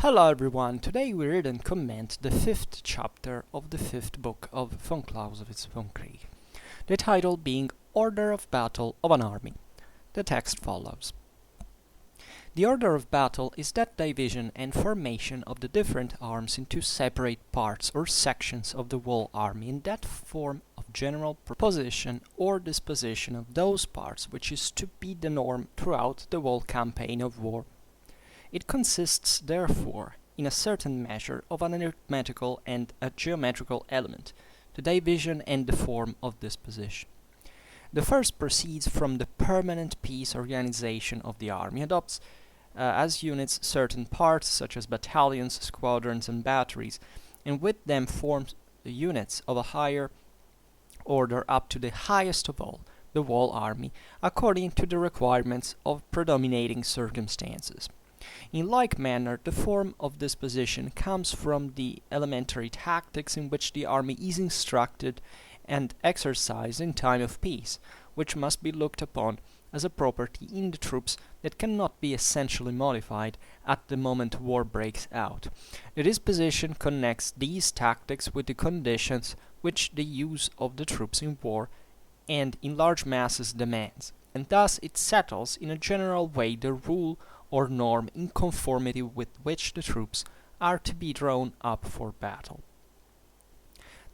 Hello everyone, today we read and comment the fifth chapter of the fifth book of von Clausewitz, Vom Kriege, the title being Order of Battle of an Army. The text follows. The order of battle is that division and formation of the different arms into separate parts or sections of the whole army in that form of general position or disposition of those parts which is to be the norm throughout the whole campaign of war. It consists, therefore, in a certain measure of an arithmetical and a geometrical element, the division and the form of disposition. The first proceeds from the permanent peace organization of the army, adopts as units certain parts such as battalions, squadrons, and batteries, and with them forms the units of a higher order up to the highest of all, the whole army, according to the requirements of predominating circumstances. In like manner, the form of disposition comes from the elementary tactics in which the army is instructed and exercised in time of peace, which must be looked upon as a property in the troops that cannot be essentially modified at the moment war breaks out. The disposition connects these tactics with the conditions which the use of the troops in war and in large masses demands, and thus it settles in a general way the rule or norm in conformity with which the troops are to be drawn up for battle.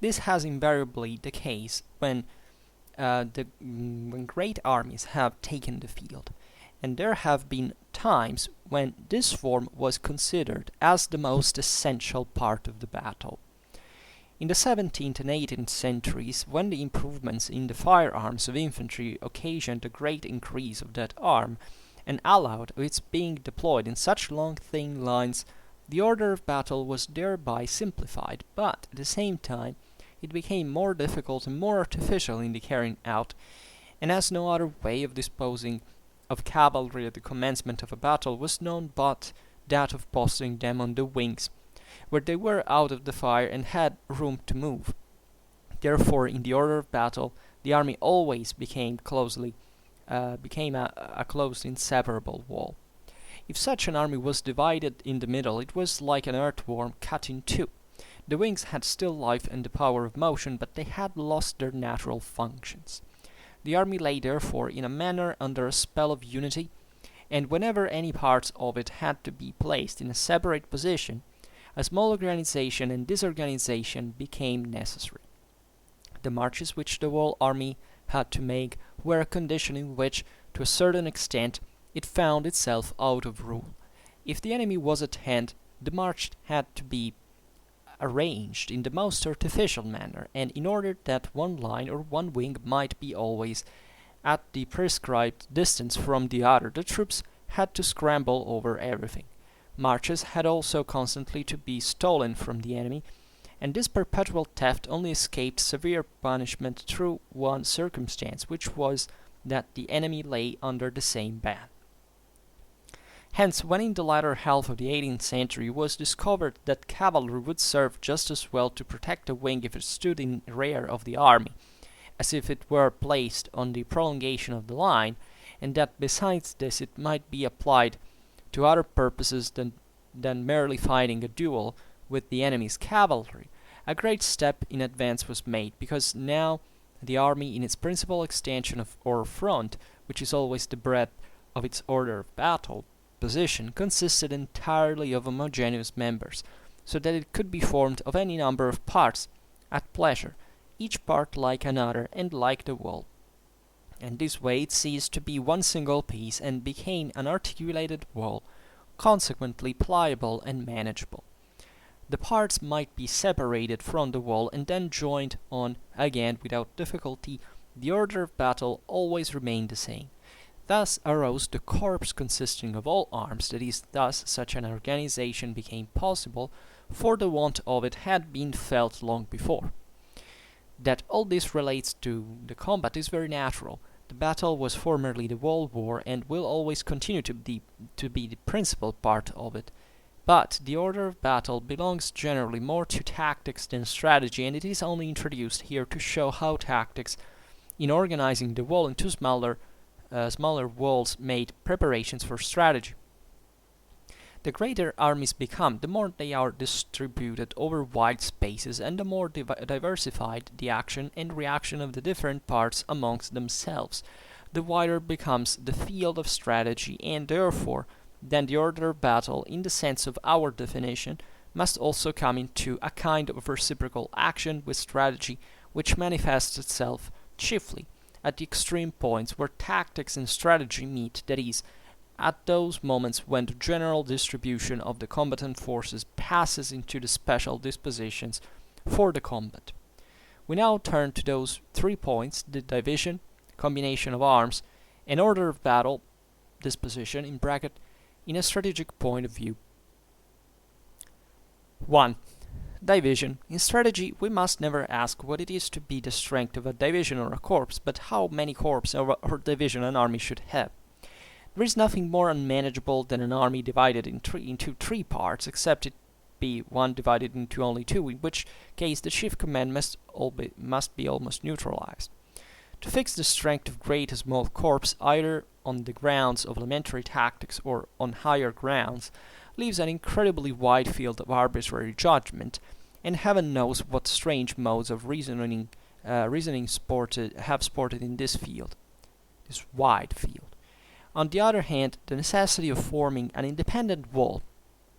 This has invariably the case when great armies have taken the field, and there have been times when this form was considered as the most essential part of the battle. In the 17th and 18th centuries, when the improvements in the firearms of infantry occasioned a great increase of that arm, and allowed of its being deployed in such long thin lines, the order of battle was thereby simplified, but at the same time it became more difficult and more artificial in the carrying out, and as no other way of disposing of cavalry at the commencement of a battle was known but that of posting them on the wings, where they were out of the fire and had room to move. Therefore, in the order of battle, the army always became a closed inseparable wall. If such an army was divided in the middle, it was like an earthworm cut in two. The wings had still life and the power of motion, but they had lost their natural functions. The army lay therefore in a manner under a spell of unity, and whenever any parts of it had to be placed in a separate position, a small organization and disorganization became necessary. The marches which the whole army had to make were a condition in which, to a certain extent, it found itself out of rule. If the enemy was at hand, the march had to be arranged in the most artificial manner, and in order that one line or one wing might be always at the prescribed distance from the other, the troops had to scramble over everything. Marches had also constantly to be stolen from the enemy, and this perpetual theft only escaped severe punishment through one circumstance, which was that the enemy lay under the same ban. Hence, when in the latter half of the 18th century it was discovered that cavalry would serve just as well to protect a wing if it stood in rear of the army, as if it were placed on the prolongation of the line, and that besides this it might be applied to other purposes than merely fighting a duel with the enemy's cavalry, a great step in advance was made, because now the army in its principal extension or front, which is always the breadth of its order of battle position, consisted entirely of homogeneous members, so that it could be formed of any number of parts at pleasure, each part like another and like the whole. And this way it ceased to be one single piece and became an articulated whole, consequently pliable and manageable. The parts might be separated from the wall and then joined on again without difficulty. The order of battle always remained the same. Thus arose the corps consisting of all arms, that is, thus such an organization became possible, for the want of it had been felt long before. That all this relates to the combat is very natural. The battle was formerly the whole war and will always continue to be the principal part of it. But the order of battle belongs generally more to tactics than strategy, and it is only introduced here to show how tactics, in organizing the wall into smaller walls, made preparations for strategy. The greater armies become, the more they are distributed over wide spaces, and the more diversified the action and reaction of the different parts amongst themselves. The wider becomes the field of strategy, and therefore then the order of battle, in the sense of our definition, must also come into a kind of reciprocal action with strategy, which manifests itself chiefly at the extreme points where tactics and strategy meet, that is, at those moments when the general distribution of the combatant forces passes into the special dispositions for the combat. We now turn to those 3 points: the division, combination of arms, and order of battle, disposition in a strategic point of view. 1. Division. In strategy, we must never ask what it is to be the strength of a division or a corps, but how many corps or division an army should have. There is nothing more unmanageable than an army divided into 3 parts, except it be one divided into only 2, in which case the chief command must be almost neutralized. To fix the strength of great and small corps, either on the grounds of elementary tactics or on higher grounds, leaves an incredibly wide field of arbitrary judgment, and heaven knows what strange modes of reasoning have sported in this wide field. On the other hand, the necessity of forming an independent whole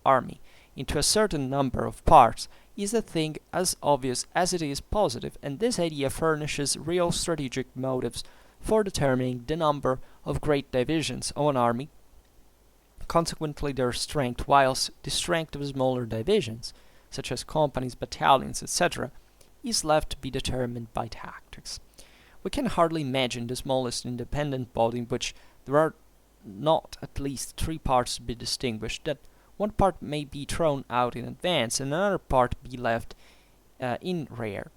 army into a certain number of parts is a thing as obvious as it is positive, and this idea furnishes real strategic motives for determining the number of great divisions of an army, consequently their strength, whilst the strength of smaller divisions, such as companies, battalions, etc., is left to be determined by tactics. We can hardly imagine the smallest independent body in which there are not at least 3 parts to be distinguished, that one part may be thrown out in advance and another part be left in rear.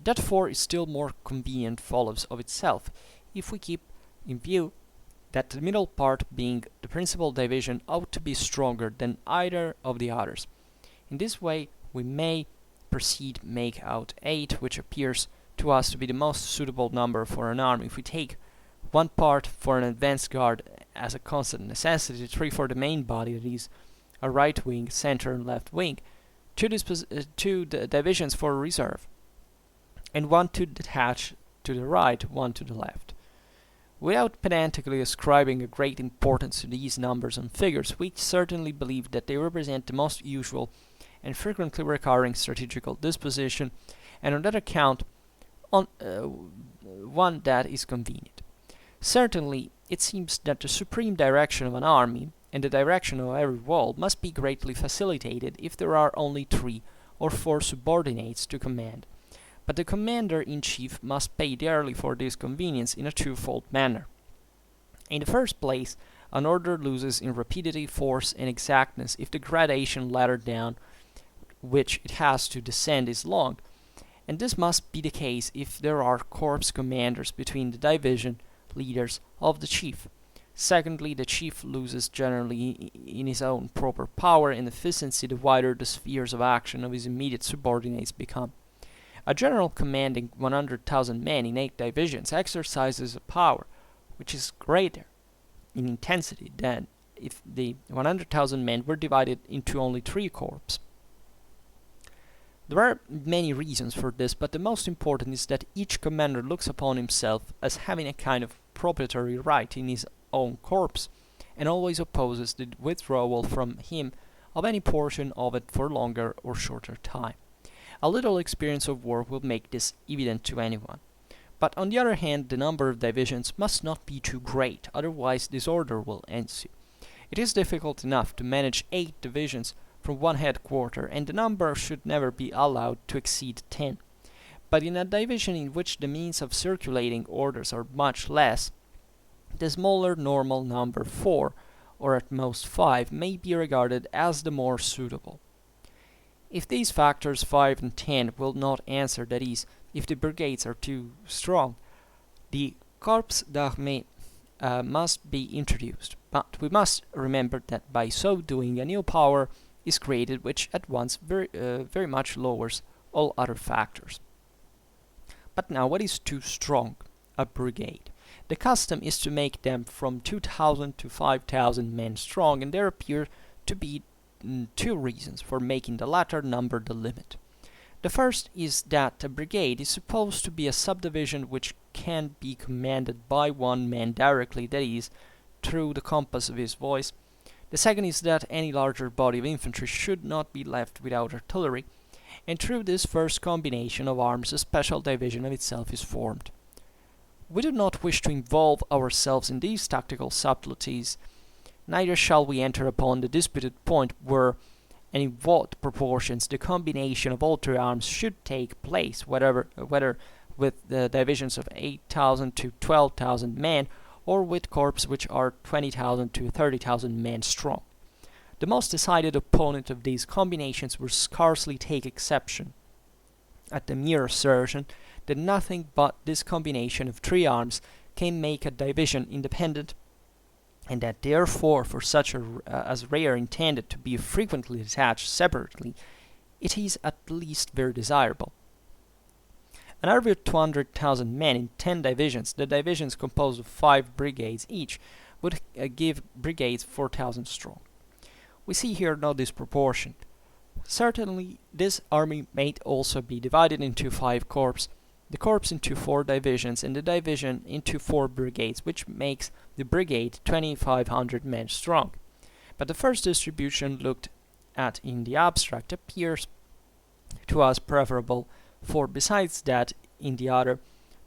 That 4 is still more convenient follows of itself, if we keep in view that the middle part, being the principal division, ought to be stronger than either of the others. In this way we may make out 8, which appears to us to be the most suitable number for an army. If we take 1 part for an advance guard as a constant necessity, 3 for the main body, that is, a right wing, center, and left wing, 2 divisions for reserve, and 1 to detach to the right, 1 to the left. Without pedantically ascribing a great importance to these numbers and figures, we certainly believe that they represent the most usual and frequently recurring strategical disposition, and on that account one that is convenient. Certainly, it seems that the supreme direction of an army, and the direction of every wall, must be greatly facilitated if there are only 3 or 4 subordinates to command. But the commander-in-chief must pay dearly for this convenience in a twofold manner. In the first place, an order loses in rapidity, force, and exactness if the gradation ladder down which it has to descend is long, and this must be the case if there are corps commanders between the division leaders of the chief. Secondly, the chief loses generally in his own proper power and efficiency the wider the spheres of action of his immediate subordinates become. A general commanding 100,000 men in 8 divisions exercises a power which is greater in intensity than if the 100,000 men were divided into only 3 corps. There are many reasons for this, but the most important is that each commander looks upon himself as having a kind of proprietary right in his own corps, and always opposes the withdrawal from him of any portion of it for longer or shorter time. A little experience of war will make this evident to anyone. But on the other hand, the number of divisions must not be too great, otherwise disorder will ensue. It is difficult enough to manage 8 divisions from one headquarter, and the number should never be allowed to exceed 10. But in a division in which the means of circulating orders are much less, the smaller normal number 4, or at most 5, may be regarded as the more suitable. If these factors 5 and 10 will not answer, that is, if the brigades are too strong, the corps d'armée must be introduced. But we must remember that by so doing a new power is created which at once very much lowers all other factors. But now, what is too strong a brigade? The custom is to make them from 2,000 to 5,000 men strong, and there appear to be two reasons for making the latter number the limit. The first is that a brigade is supposed to be a subdivision which can be commanded by one man directly, that is, through the compass of his voice. The second is that any larger body of infantry should not be left without artillery, and through this first combination of arms a special division of itself is formed. We do not wish to involve ourselves in these tactical subtleties, neither shall we enter upon the disputed point where and in what proportions the combination of all three arms should take place, whether with the divisions of 8,000 to 12,000 men, or with corps which are 20,000 to 30,000 men strong. The most decided opponent of these combinations will scarcely take exception at the mere assertion that nothing but this combination of three arms can make a division independent, and that therefore for such as rare intended to be frequently detached separately, it is at least very desirable. An army of 200,000 men in 10 divisions, the divisions composed of 5 brigades each, would give brigades 4,000 strong. We see here no disproportion. Certainly this army may also be divided into 5 corps, the corps into 4 divisions, and the division into 4 brigades, which makes the brigade 2,500 men strong. But the first distribution looked at in the abstract appears to us preferable, for besides that, in the other,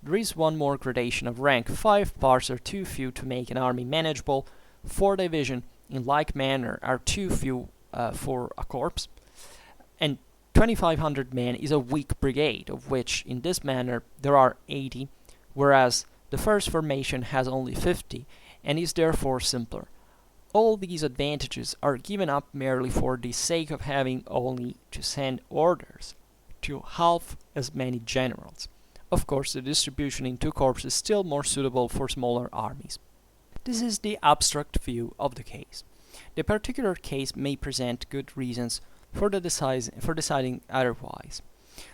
there is one more gradation of rank. 5 parts are too few to make an army manageable, 4 divisions in like manner are too few for a corps, and 2,500 men is a weak brigade, of which in this manner there are 80, whereas the first formation has only 50, and is therefore simpler. All these advantages are given up merely for the sake of having only to send orders to half as many generals. Of course, the distribution in 2 corps is still more suitable for smaller armies. This is the abstract view of the case. The particular case may present good reasons for deciding otherwise.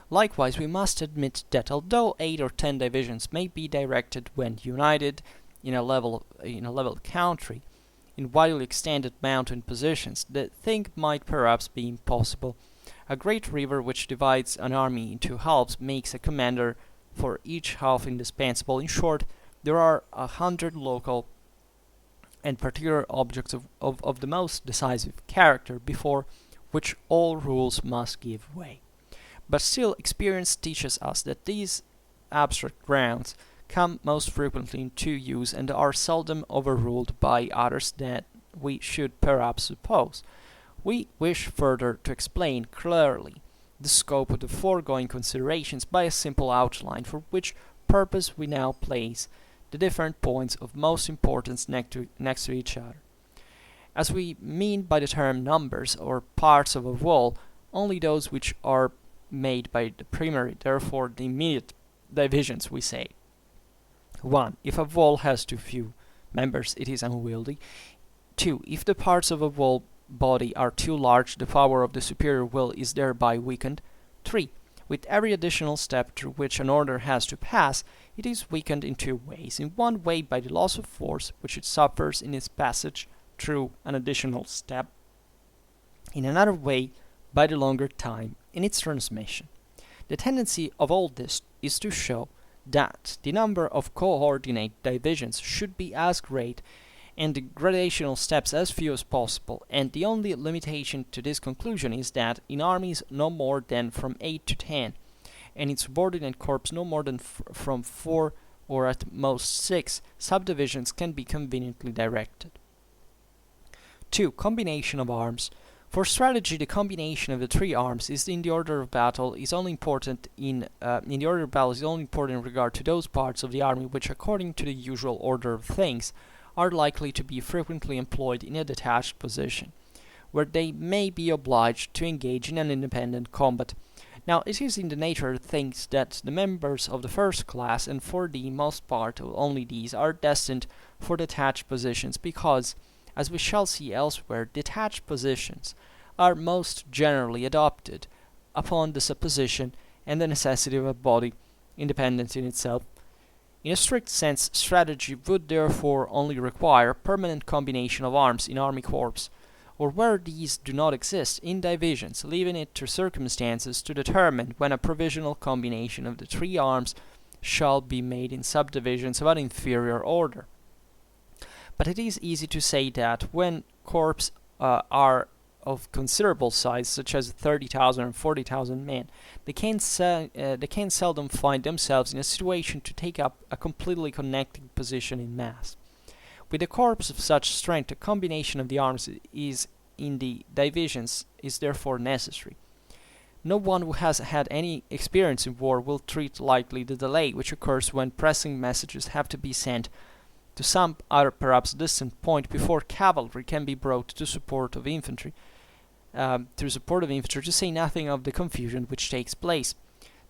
Likewise, we must admit that although 8 or 10 divisions may be directed when united in a level country, in widely extended mountain positions, the thing might perhaps be impossible. A great river which divides an army into halves makes a commander for each half indispensable. In short, there are 100 local and particular objects of the most decisive character before which all rules must give way. But still, experience teaches us that these abstract grounds come most frequently into use and are seldom overruled by others than we should perhaps suppose. We wish further to explain clearly the scope of the foregoing considerations by a simple outline, for which purpose we now place the different points of most importance next to each other. As we mean by the term numbers or parts of a wall only those which are made by the primary, therefore the immediate divisions, we say 1. If a wall has too few members, it is unwieldy. 2. If the parts of a wall body are too large, the power of the superior will is thereby weakened. 3. With every additional step through which an order has to pass, it is weakened in 2 ways. In one way by the loss of force, which it suffers in its passage through an additional step. In another way by the longer time in its transmission. The tendency of all this is to show that the number of coordinate divisions should be as great and the gradational steps as few as possible, and the only limitation to this conclusion is that in armies no more than from 8 to 10, and in subordinate corps no more than from 4 or at most 6 subdivisions can be conveniently directed. 2. Combination of arms. For strategy, the combination of the 3 arms is in the order of battle is only important in regard to those parts of the army which, according to the usual order of things, are likely to be frequently employed in a detached position, where they may be obliged to engage in an independent combat. Now, it is in the nature of things that the members of the first class, and for the most part only these, are destined for detached positions, because, as we shall see elsewhere, detached positions are most generally adopted upon the supposition and the necessity of a body independent in itself. In a strict sense, strategy would therefore only require permanent combination of arms in army corps, or where these do not exist, in divisions, leaving it to circumstances to determine when a provisional combination of the three arms shall be made in subdivisions of an inferior order. But it is easy to say that when corps are of considerable size, such as 30,000 or 40,000 men, they can seldom find themselves in a situation to take up a completely connected position in mass. With a corps of such strength, a combination of the arms is in the divisions is therefore necessary. No one who has had any experience in war will treat lightly the delay which occurs when pressing messages have to be sent to some other perhaps distant point before cavalry can be brought to support of infantry, to say nothing of the confusion which takes place.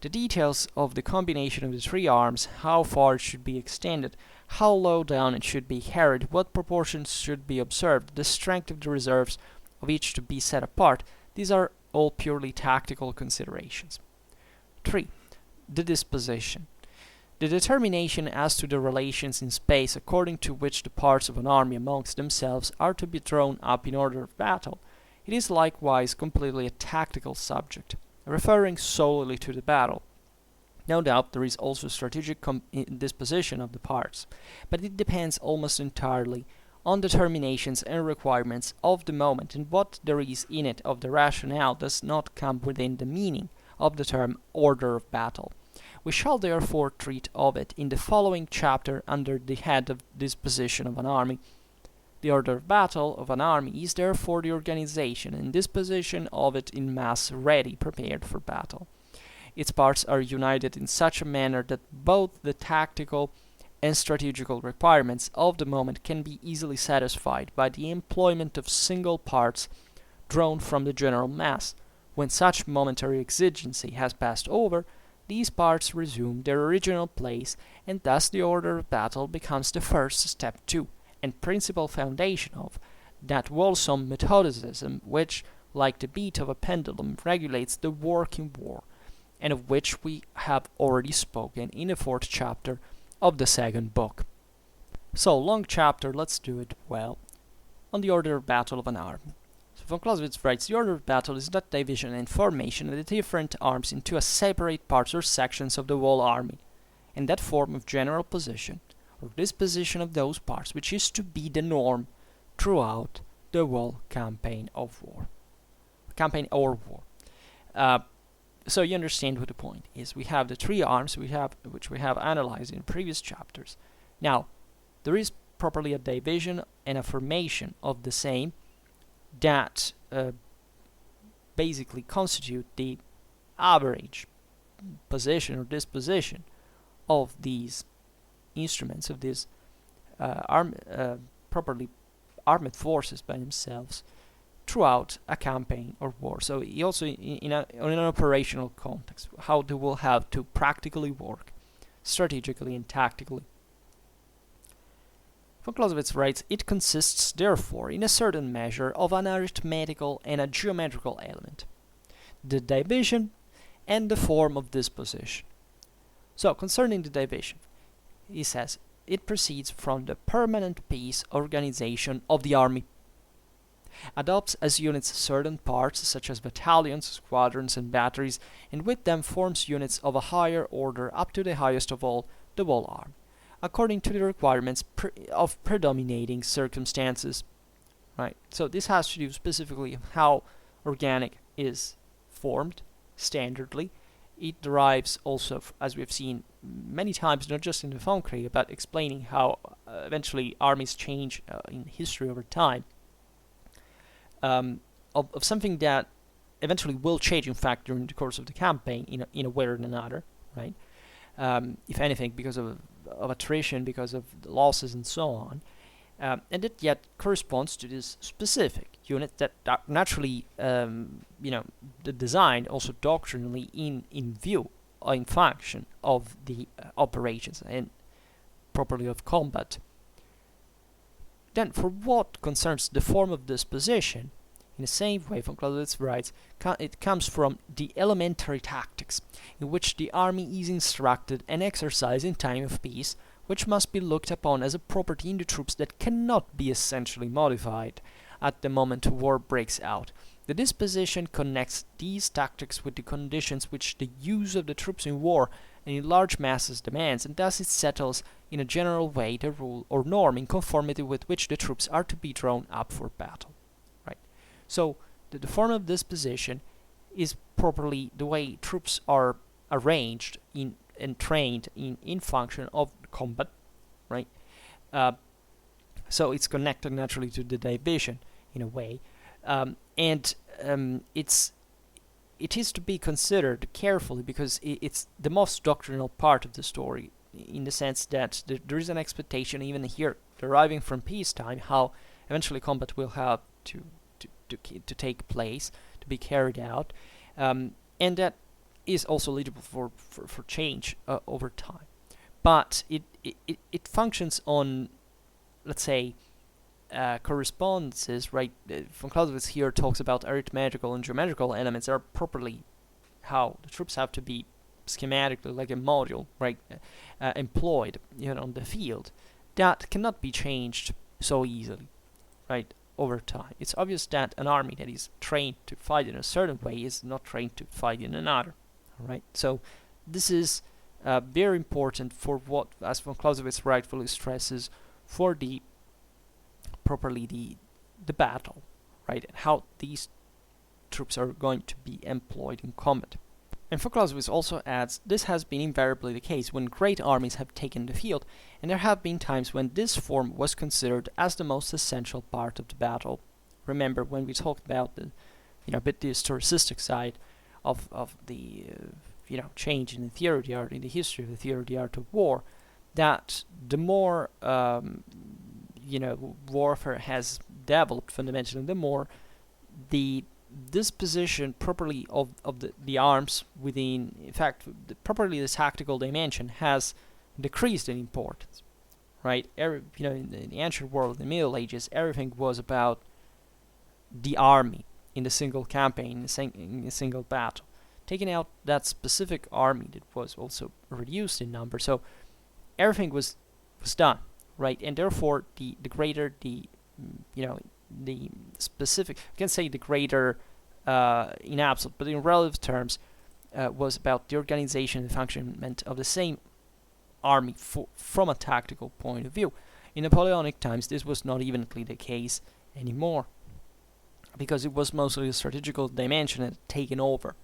The details of the combination of the three arms, how far it should be extended, how low down it should be carried, what proportions should be observed, the strength of the reserves of each to be set apart, these are all purely tactical considerations. 3. The disposition. The determination as to the relations in space according to which the parts of an army amongst themselves are to be drawn up in order of battle. It is likewise completely a tactical subject, referring solely to the battle. No doubt there is also strategic disposition of the parts, but it depends almost entirely on determinations and requirements of the moment, and what there is in it of the rationale does not come within the meaning of the term order of battle. We shall therefore treat of it in the following chapter under the head of disposition of an army. The order of battle of an army is therefore the organization and disposition of it in mass ready, prepared for battle. Its parts are united in such a manner that both the tactical and strategical requirements of the moment can be easily satisfied by the employment of single parts drawn from the general mass. When such momentary exigency has passed over, these parts resume their original place, and thus the order of battle becomes the first step to, and principal foundation of, that wholesome methodicism which, like the beat of a pendulum, regulates the work in war, and of which we have already spoken in the 4th chapter of the 2nd book. So, long chapter, let's do it well. On the order of battle of an army. So von Clausewitz writes, the order of battle is that division and formation of the different arms into a separate parts or sections of the whole army, and that form of general position, or disposition of those parts which is to be the norm throughout the whole campaign of war. Campaign or war. So you understand what the point is. We have the three arms which we have analyzed in previous chapters. Now, there is properly a division and a formation of the same that basically constitute the average position or disposition of these instruments, of these properly armed forces by themselves throughout a campaign or war. So also in an operational context, how they will have to practically work, strategically and tactically. Von Clausewitz writes, it consists therefore in a certain measure of an arithmetical and a geometrical element, the division and the form of disposition. So concerning the division, he says, it proceeds from the permanent peace organization of the army, adopts as units certain parts such as battalions, squadrons and batteries, and with them forms units of a higher order up to the highest of all, the whole army, according to the requirements of predominating circumstances. Right. So this has to do specifically with how organic is formed standardly. It derives also, as we have seen many times, not just in the Vom Kriege, but explaining how eventually armies change in history over time, of something that eventually will change, in fact, during the course of the campaign in a way or another, right? If anything, because of attrition, because of the losses and so on. And it yet corresponds to this specific unit that naturally, designed also doctrinally in view, or in function of the operations and properly of combat. Then, for what concerns the form of disposition, in the same way, von Clausewitz writes, it comes from the elementary tactics, in which the army is instructed and exercised in time of peace, which must be looked upon as a property in the troops that cannot be essentially modified, at the moment war breaks out. The disposition connects these tactics with the conditions which the use of the troops in war and in large masses demands, and thus it settles in a general way the rule or norm in conformity with which the troops are to be drawn up for battle. Right. So the form of disposition is properly the way troops are arranged in and trained in function of combat, right? So it's connected naturally to the division in a way, and it is to be considered carefully because it's the most doctrinal part of the story, in the sense that there is an expectation even here deriving from peacetime how eventually combat will have to take place, to be carried out, and that is also eligible for change over time. But it functions on, let's say, correspondences, right? Von Clausewitz here talks about arithmetical and geometrical elements are properly how the troops have to be schematically, like a module, right, employed, on the field. That cannot be changed so easily, right, over time. It's obvious that an army that is trained to fight in a certain way is not trained to fight in another, all right? So this is very important for what, as von Clausewitz rightfully stresses, for the battle, right, and how these troops are going to be employed in combat. And von Clausewitz also adds, this has been invariably the case when great armies have taken the field, and there have been times when this form was considered as the most essential part of the battle. Remember when we talked about the, a bit the historicistic side of the, change in the theory of the art, in the history of the theory of the art of war, that the more warfare has developed fundamentally, the more the disposition properly of the arms within, in fact, properly the tactical dimension has decreased in importance, right? In the ancient world, in the Middle Ages, everything was about the army in the single campaign, in a single battle. Taking out that specific army that was also reduced in number, so everything was done, right? And therefore, the greater the specific, you can say the greater in absolute, but in relative terms, was about the organization and functionment of the same army from a tactical point of view. In Napoleonic times, this was not evenly the case anymore, because it was mostly the strategical dimension that had taken over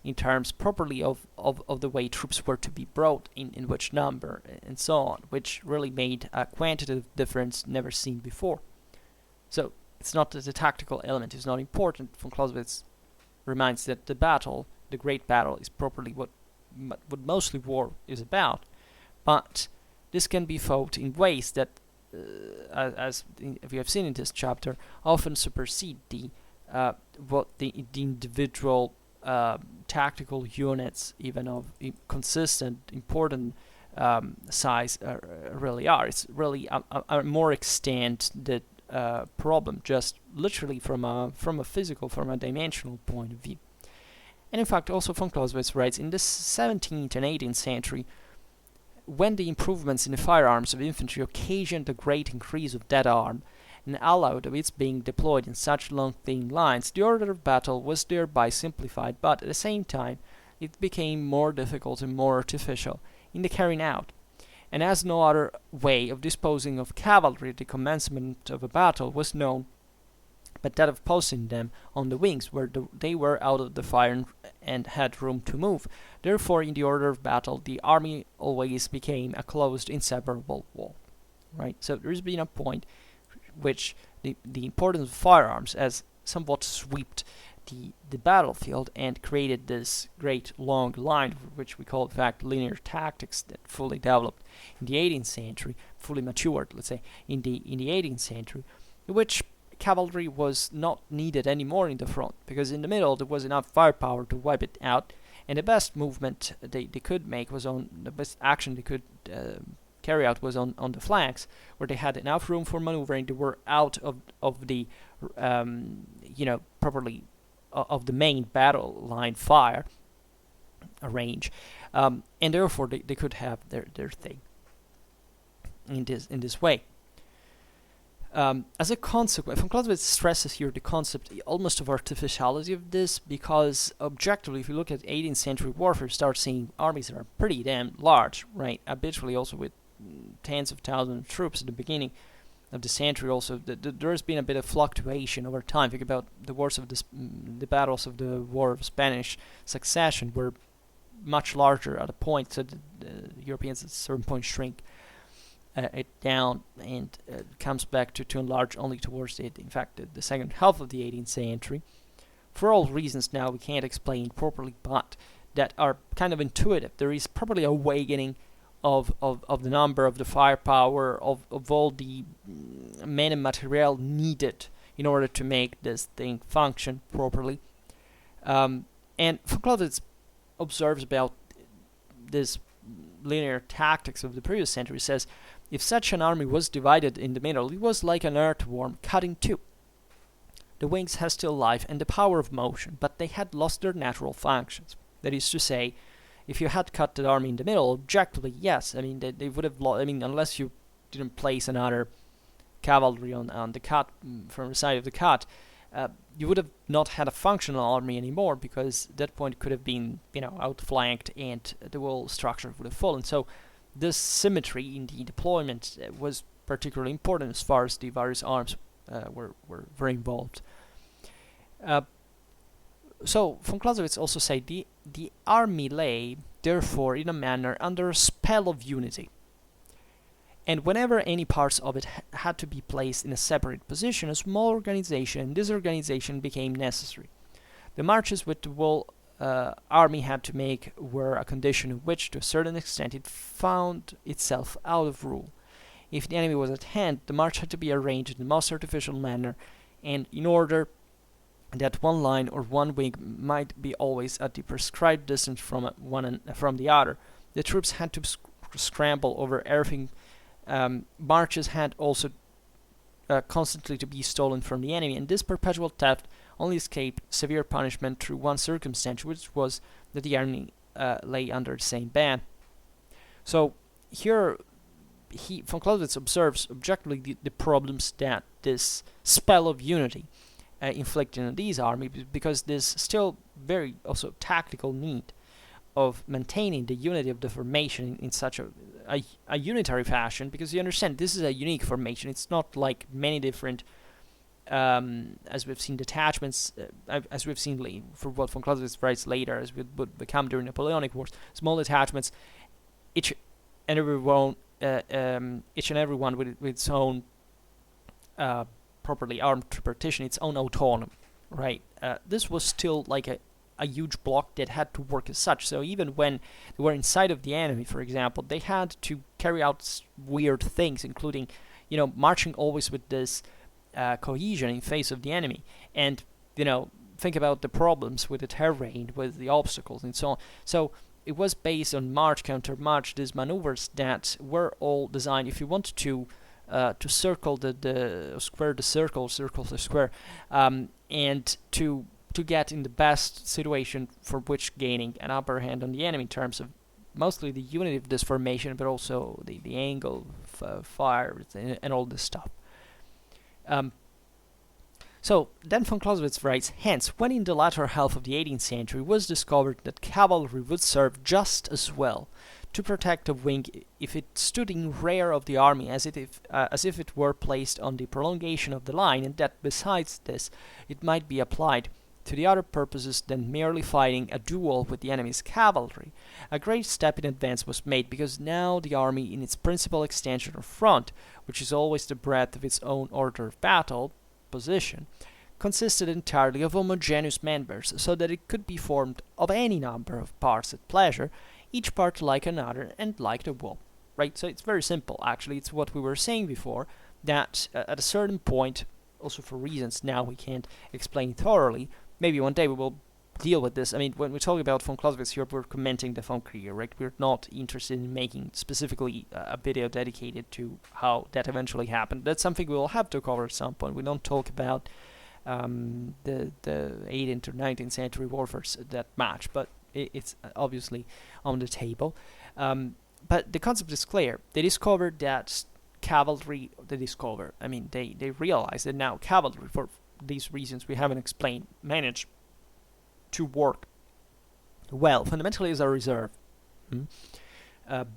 in terms properly of the way troops were to be brought in which number and so on, which really made a quantitative difference never seen before. So it's not that the tactical element is not important. Von Clausewitz reminds that the great battle, is properly what mostly war is about, but this can be fought in ways that, as we have seen in this chapter, often supersede the individual tactical units, even of consistent, important size, really are. It's really a more extended problem, just literally from a dimensional point of view. And in fact, also von Clausewitz writes, in the 17th and 18th century, when the improvements in the firearms of infantry occasioned a great increase of that arm, and allowed of its being deployed in such long thin lines, the order of battle was thereby simplified, but at the same time it became more difficult and more artificial in the carrying out. And as no other way of disposing of cavalry at the commencement of a battle was known but that of posting them on the wings where they were out of the fire and had room to move, therefore in the order of battle the army always became a closed, inseparable wall. Right? So there's been a point which the importance of firearms has somewhat swept the battlefield and created this great long line, which we call in fact linear tactics, that fully developed in the 18th century, fully matured, let's say, in the 18th century, in which cavalry was not needed anymore in the front, because in the middle there was enough firepower to wipe it out, and the best movement they could make was on the best action they could carry out was on the flanks, where they had enough room for maneuvering. They were out of the properly of the main battle line fire range, and therefore they could have their thing in this way. As a consequence, von Clausewitz stresses here the concept almost of artificiality of this, because objectively, if you look at 18th century warfare, you start seeing armies that are pretty damn large, right? Habitually also with tens of thousands of troops at the beginning of the century. Also, there's been a bit of fluctuation over time. Think about the wars of the battles of the War of Spanish Succession were much larger at a point, so the Europeans at a certain point shrink it down and comes back to enlarge only towards the second half of the 18th century. For all reasons now we can't explain properly, but that are kind of intuitive. There is probably a awakening of the number, of the firepower, of all the men and material needed in order to make this thing function properly. And von Clausewitz observes about this linear tactics of the previous century, says, if such an army was divided in the middle, it was like an earthworm cut in two. The wings had still life and the power of motion, but they had lost their natural functions. That is to say, if you had cut the army in the middle, objectively, yes, I mean, they would have lost, I mean, unless you didn't place another cavalry on the cut, from the side of the cut, you would have not had a functional army anymore, because at that point could have been, outflanked and the whole structure would have fallen. So this symmetry in the deployment was particularly important as far as the various arms were very involved. So von Clausewitz also said the army lay, therefore, in a manner under a spell of unity. And whenever any parts of it had to be placed in a separate position, a small organization and disorganization became necessary. The marches which the whole army had to make were a condition in which, to a certain extent, it found itself out of rule. If the enemy was at hand, the march had to be arranged in the most artificial manner, and in order that one line or one wing might be always at the prescribed distance from from the other, the troops had to scramble over everything. Marches had also constantly to be stolen from the enemy, and this perpetual theft only escaped severe punishment through one circumstance, which was that the army lay under the same ban. So here von Clausewitz observes objectively the problems that this spell of unity inflicted on these armies, because this still very also tactical need of maintaining the unity of the formation in such a unitary fashion, because you understand this is a unique formation. It's not like many different, as we've seen, detachments, as we've seen for what von Clausewitz writes later, as would become during Napoleonic Wars, small detachments, each and every one with its own properly armed partition, its own autonomy, right? This was still like a huge block that had to work as such. So even when they were inside of the enemy, for example, they had to carry out weird things, including, marching always with this cohesion in face of the enemy. And, think about the problems with the terrain, with the obstacles, and so on. So it was based on march, counter-march, these maneuvers that were all designed, if you wanted to circle the square, the circle the square, and to get in the best situation for which gaining an upper hand on the enemy in terms of mostly the unity of this formation, but also the angle of fire and all this stuff. So then von Clausewitz writes, hence, when in the latter half of the 18th century was discovered that cavalry would serve just as well to protect a wing if it stood in rear of the army as if it were placed on the prolongation of the line, and that besides this it might be applied to the other purposes than merely fighting a duel with the enemy's cavalry, a great step in advance was made, because now the army in its principal extension or front, which is always the breadth of its own order of battle position, consisted entirely of homogeneous members, so that it could be formed of any number of parts at pleasure, each part like another and like the whole. Right? So it's very simple, actually. It's what we were saying before, that at a certain point, also for reasons now we can't explain thoroughly, maybe one day we will deal with this. I mean, when we talk about von Clausewitz here, we're commenting the Vom Kriege, right? We're not interested in making specifically a video dedicated to how that eventually happened. That's something we will have to cover at some point. We don't talk about the 18th or 19th century warfare that much, but it's obviously on the table. But the concept is clear. They discovered that cavalry they discover. I mean, they realize that now cavalry, for these reasons we haven't explained, manage to work well, fundamentally as a reserve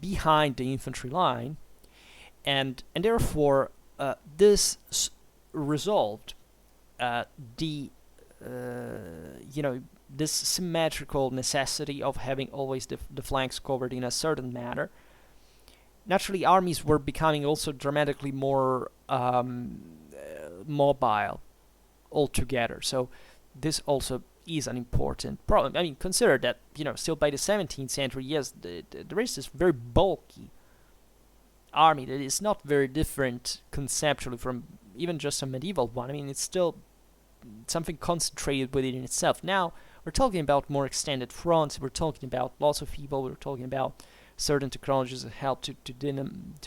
behind the infantry line, and therefore this resolved the this symmetrical necessity of having always the flanks covered in a certain manner. Naturally, armies were becoming also dramatically more mobile altogether. So this also is an important problem. I mean, consider that, still by the 17th century, yes, there is this very bulky army that is not very different conceptually from even just a medieval one. I mean, it's still something concentrated within itself. Now, we're talking about more extended fronts, we're talking about lots of people, we're talking about certain technologies that help to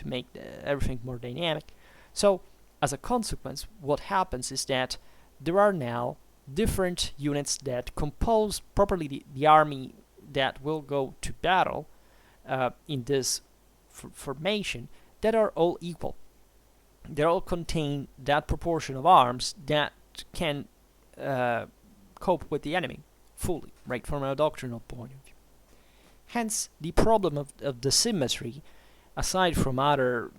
make everything more dynamic. So, as a consequence, what happens is that there are now different units that compose properly the army that will go to battle in this formation, that are all equal. They all contain that proportion of arms that can cope with the enemy fully, right, from a doctrinal point of view. Hence, the problem of the symmetry, aside from other,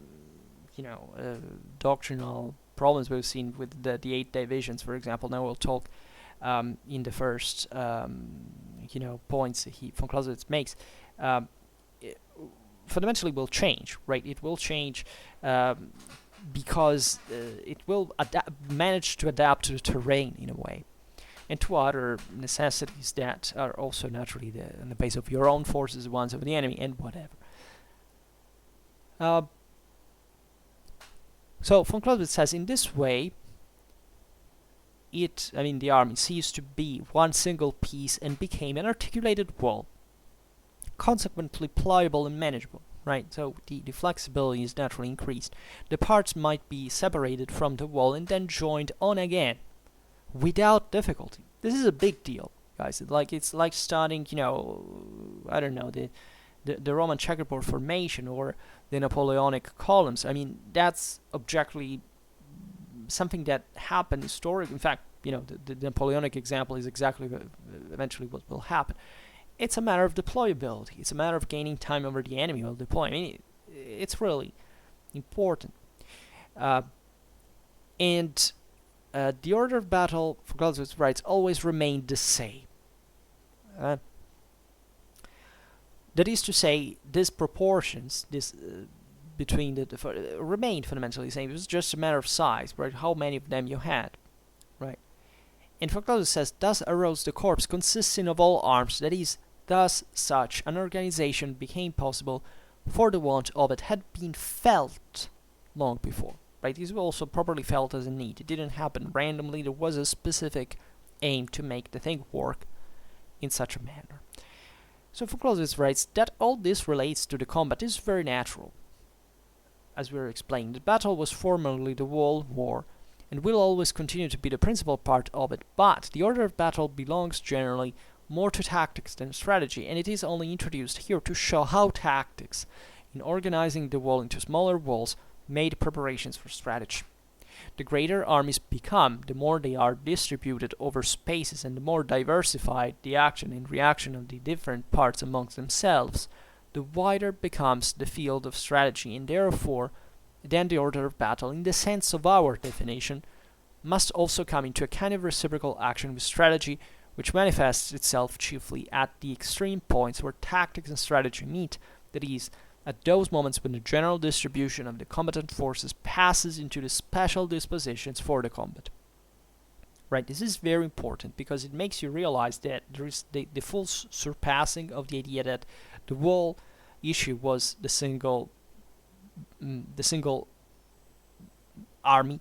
doctrinal problems we've seen with the 8 divisions, for example. Now we'll talk in the first, points Von Clausewitz makes. Fundamentally will change, right? It will change because it will manage to adapt to the terrain in a way, and to other necessities that are also naturally on the base of your own forces, the ones of the enemy, and whatever. So Von Clausewitz says, in this way, the army ceased to be one single piece and became an articulated wall, consequently pliable and manageable, right? So the flexibility is naturally increased. The parts might be separated from the wall and then joined on again without difficulty. This is a big deal, guys. It's like starting, the Roman checkerboard formation or the Napoleonic columns. I mean, that's objectively something that happened historically. In fact, the Napoleonic example is exactly eventually what will happen. It's a matter of deployability. It's a matter of gaining time over the enemy while deploying. I mean, it's really important. And the order of battle, for Clausewitz writes, always remained the same. That is to say, these proportions, between remained fundamentally the same. It was just a matter of size, right? How many of them you had, right? And Von Clausewitz says, thus arose the corps consisting of all arms. That is, thus such an organization became possible, for the want of it had been felt long before. Right? It was also properly felt as a need. It didn't happen randomly. There was a specific aim to make the thing work in such a manner. So Von Clausewitz writes that all this relates to the combat is very natural. As we were explaining, the battle was formerly the whole war, and will always continue to be the principal part of it, but the order of battle belongs generally more to tactics than strategy, and it is only introduced here to show how tactics, in organizing the wall into smaller walls, made preparations for strategy. The greater armies become, the more they are distributed over spaces, and the more diversified the action and reaction of the different parts amongst themselves, the wider becomes the field of strategy, and therefore then the order of battle, in the sense of our definition, must also come into a kind of reciprocal action with strategy, which manifests itself chiefly at the extreme points where tactics and strategy meet, that is, at those moments when the general distribution of the combatant forces passes into the special dispositions for the combat. Right, this is very important because it makes you realize that there is the full surpassing of the idea that the whole issue was the single army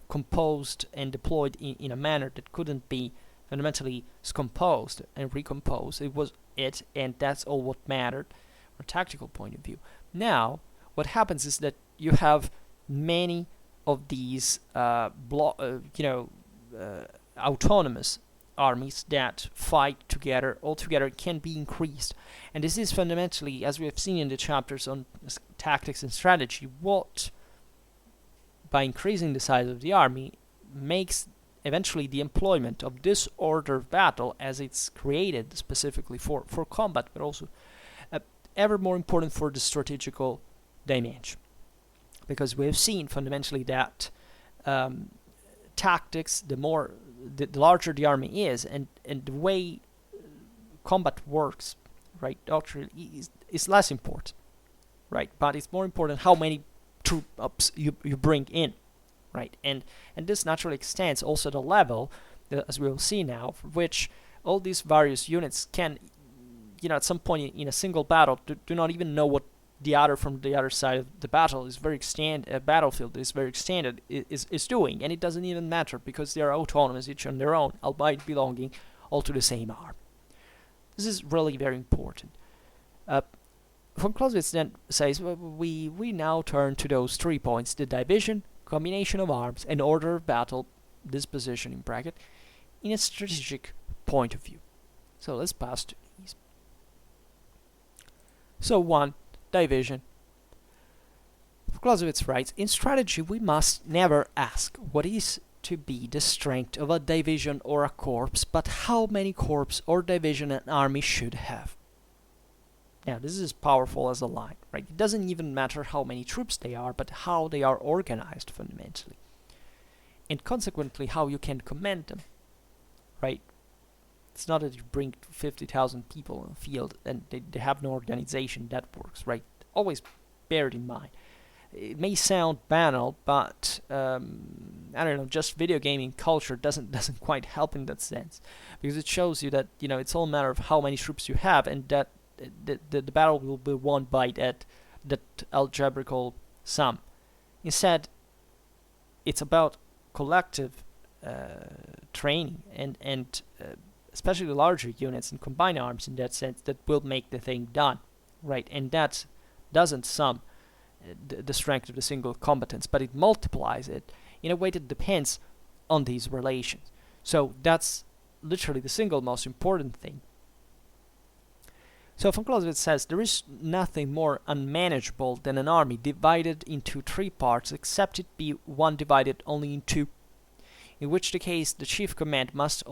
composed and deployed in a manner that couldn't be fundamentally composed and recomposed. It was it, and that's all what mattered from a tactical point of view. Now, what happens is that you have many of these autonomous armies that fight together, all together can be increased. And this is fundamentally, as we have seen in the chapters on tactics and strategy, what, by increasing the size of the army, makes eventually the employment of this order of battle, as it's created specifically for combat, but also ever more important for the strategical dimension. Because we have seen fundamentally that tactics, the larger the army is, and the way combat works, right, doctrinally is less important, right? But it's more important how many troops you bring in, right? And this naturally extends also the level, as we will see now, for which all these various units can, at some point in a single battle, do not even know what the other from the other side of the battlefield is very extended is doing, and it doesn't even matter because they are autonomous, each on their own, albeit belonging all to the same arm. This is really very important. Von Clausewitz then says, we now turn to those 3 points: the division, combination of arms, and order of battle, disposition in bracket, in a strategic point of view. So let's pass to these. So 1. Division. Clausewitz writes, in strategy we must never ask what is to be the strength of a division or a corps, but how many corps or division an army should have. Now this is powerful as a line, right? It doesn't even matter how many troops they are, but how they are organized fundamentally. And consequently how you can command them, right? It's not that you bring 50,000 people in the field and they have no organization that works, right? Always bear it in mind. It may sound banal, but I don't know, just video gaming culture doesn't quite help in that sense, because it shows you that it's all a matter of how many troops you have, and that the battle will be won by that algebraical sum. Instead, it's about collective training and especially the larger units and combined arms in that sense that will make the thing done, right? And that doesn't sum the strength of the single combatants, but it multiplies it in a way that depends on these relations. So that's literally the single most important thing. So von Clausewitz says there is nothing more unmanageable than an army divided into 3 parts, except it be one divided only in 2, in which the case the chief command must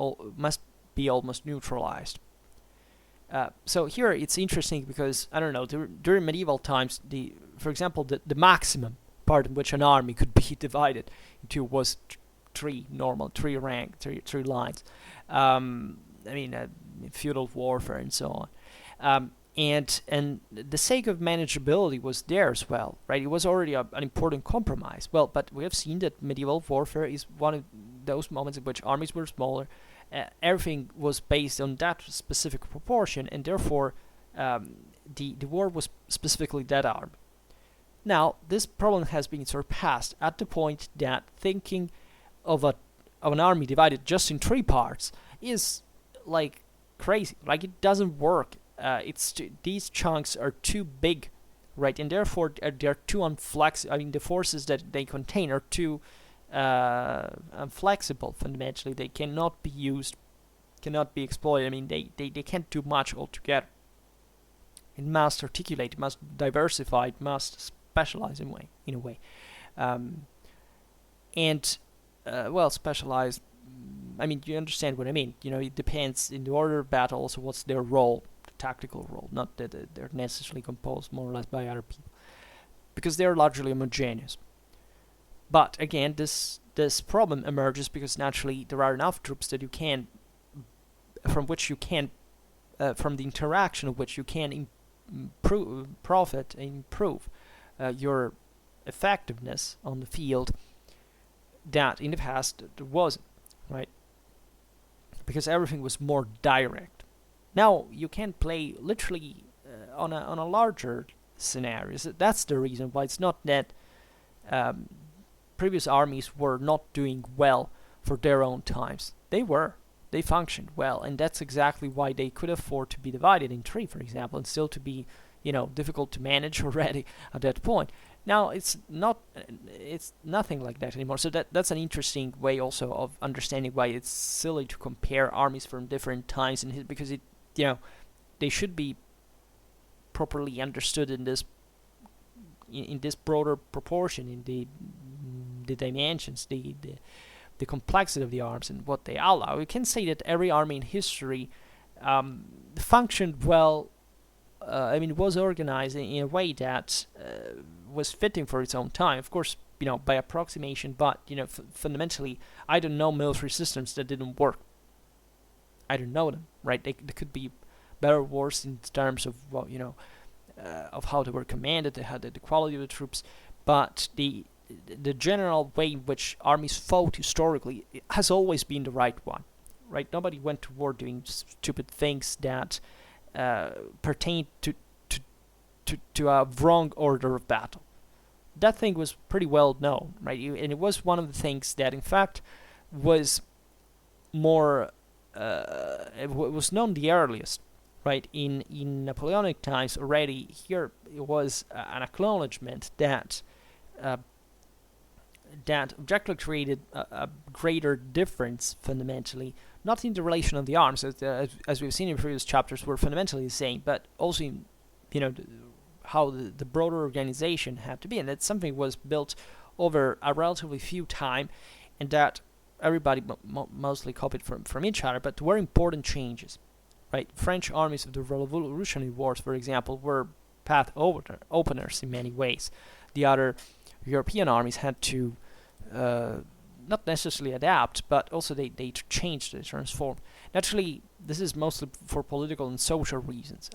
be almost neutralized. So here it's interesting because, I don't know, during medieval times, for example, the maximum part in which an army could be divided into was 3 lines. Feudal warfare and so on. And the sake of manageability was there as well, right? It was already an important compromise. Well, but we have seen that medieval warfare is one of those moments in which armies were smaller. Everything was based on that specific proportion, and therefore the war was specifically that army. Now, this problem has been surpassed at the point that thinking of an army divided just in 3 parts is like crazy. Like, it doesn't work. These chunks are too big, right? And therefore they're too unflexible. The forces that they contain are too flexible fundamentally. They cannot be used, cannot be exploited. They can't do much altogether. It must articulate, it must diversify, it must specialize in a way. Specialized, you understand what I mean. It depends in the order of battle also what's their role, the tactical role, not that they're necessarily composed more or less by other people, because they're largely homogeneous. But again, this problem emerges because naturally there are enough troops that from the interaction of which you can improve your effectiveness on the field, that in the past there wasn't, right? Because everything was more direct. Now you can play literally on a larger scenario. So that's the reason why it's not that previous armies were not doing well for their own times. They functioned well, and that's exactly why they could afford to be divided in 3, for example, and still to be, difficult to manage already at that point. Now it's nothing like that anymore. So that's an interesting way also of understanding why it's silly to compare armies from different times, and because they should be properly understood in this in this broader proportion, in the dimensions, the complexity of the arms and what they allow, you can say that every army in history functioned well. Was organized in a way that was fitting for its own time. Of course, by approximation, but fundamentally, I don't know military systems that didn't work. I don't know them, right? They could be better or worse in terms of of how they were commanded, they had the quality of the troops, but the general way in which armies fought historically has always been the right one, right? Nobody went to war doing stupid things that pertained to a wrong order of battle. That thing was pretty well known, right? And it was one of the things that, in fact, was more it was known the earliest, right? In Napoleonic times already. Here it was an acknowledgement that that objectively created a greater difference fundamentally, not in the relation of the arms, as we've seen in previous chapters, were fundamentally the same, but also in how the broader organization had to be, and that something was built over a relatively few time, and that everybody mostly copied from each other, but were important changes, right? French armies of the Revolutionary Wars, for example, were path openers in many ways. The other European armies had to not necessarily adapt, but also they changed, they transformed. Naturally, this is mostly for political and social reasons.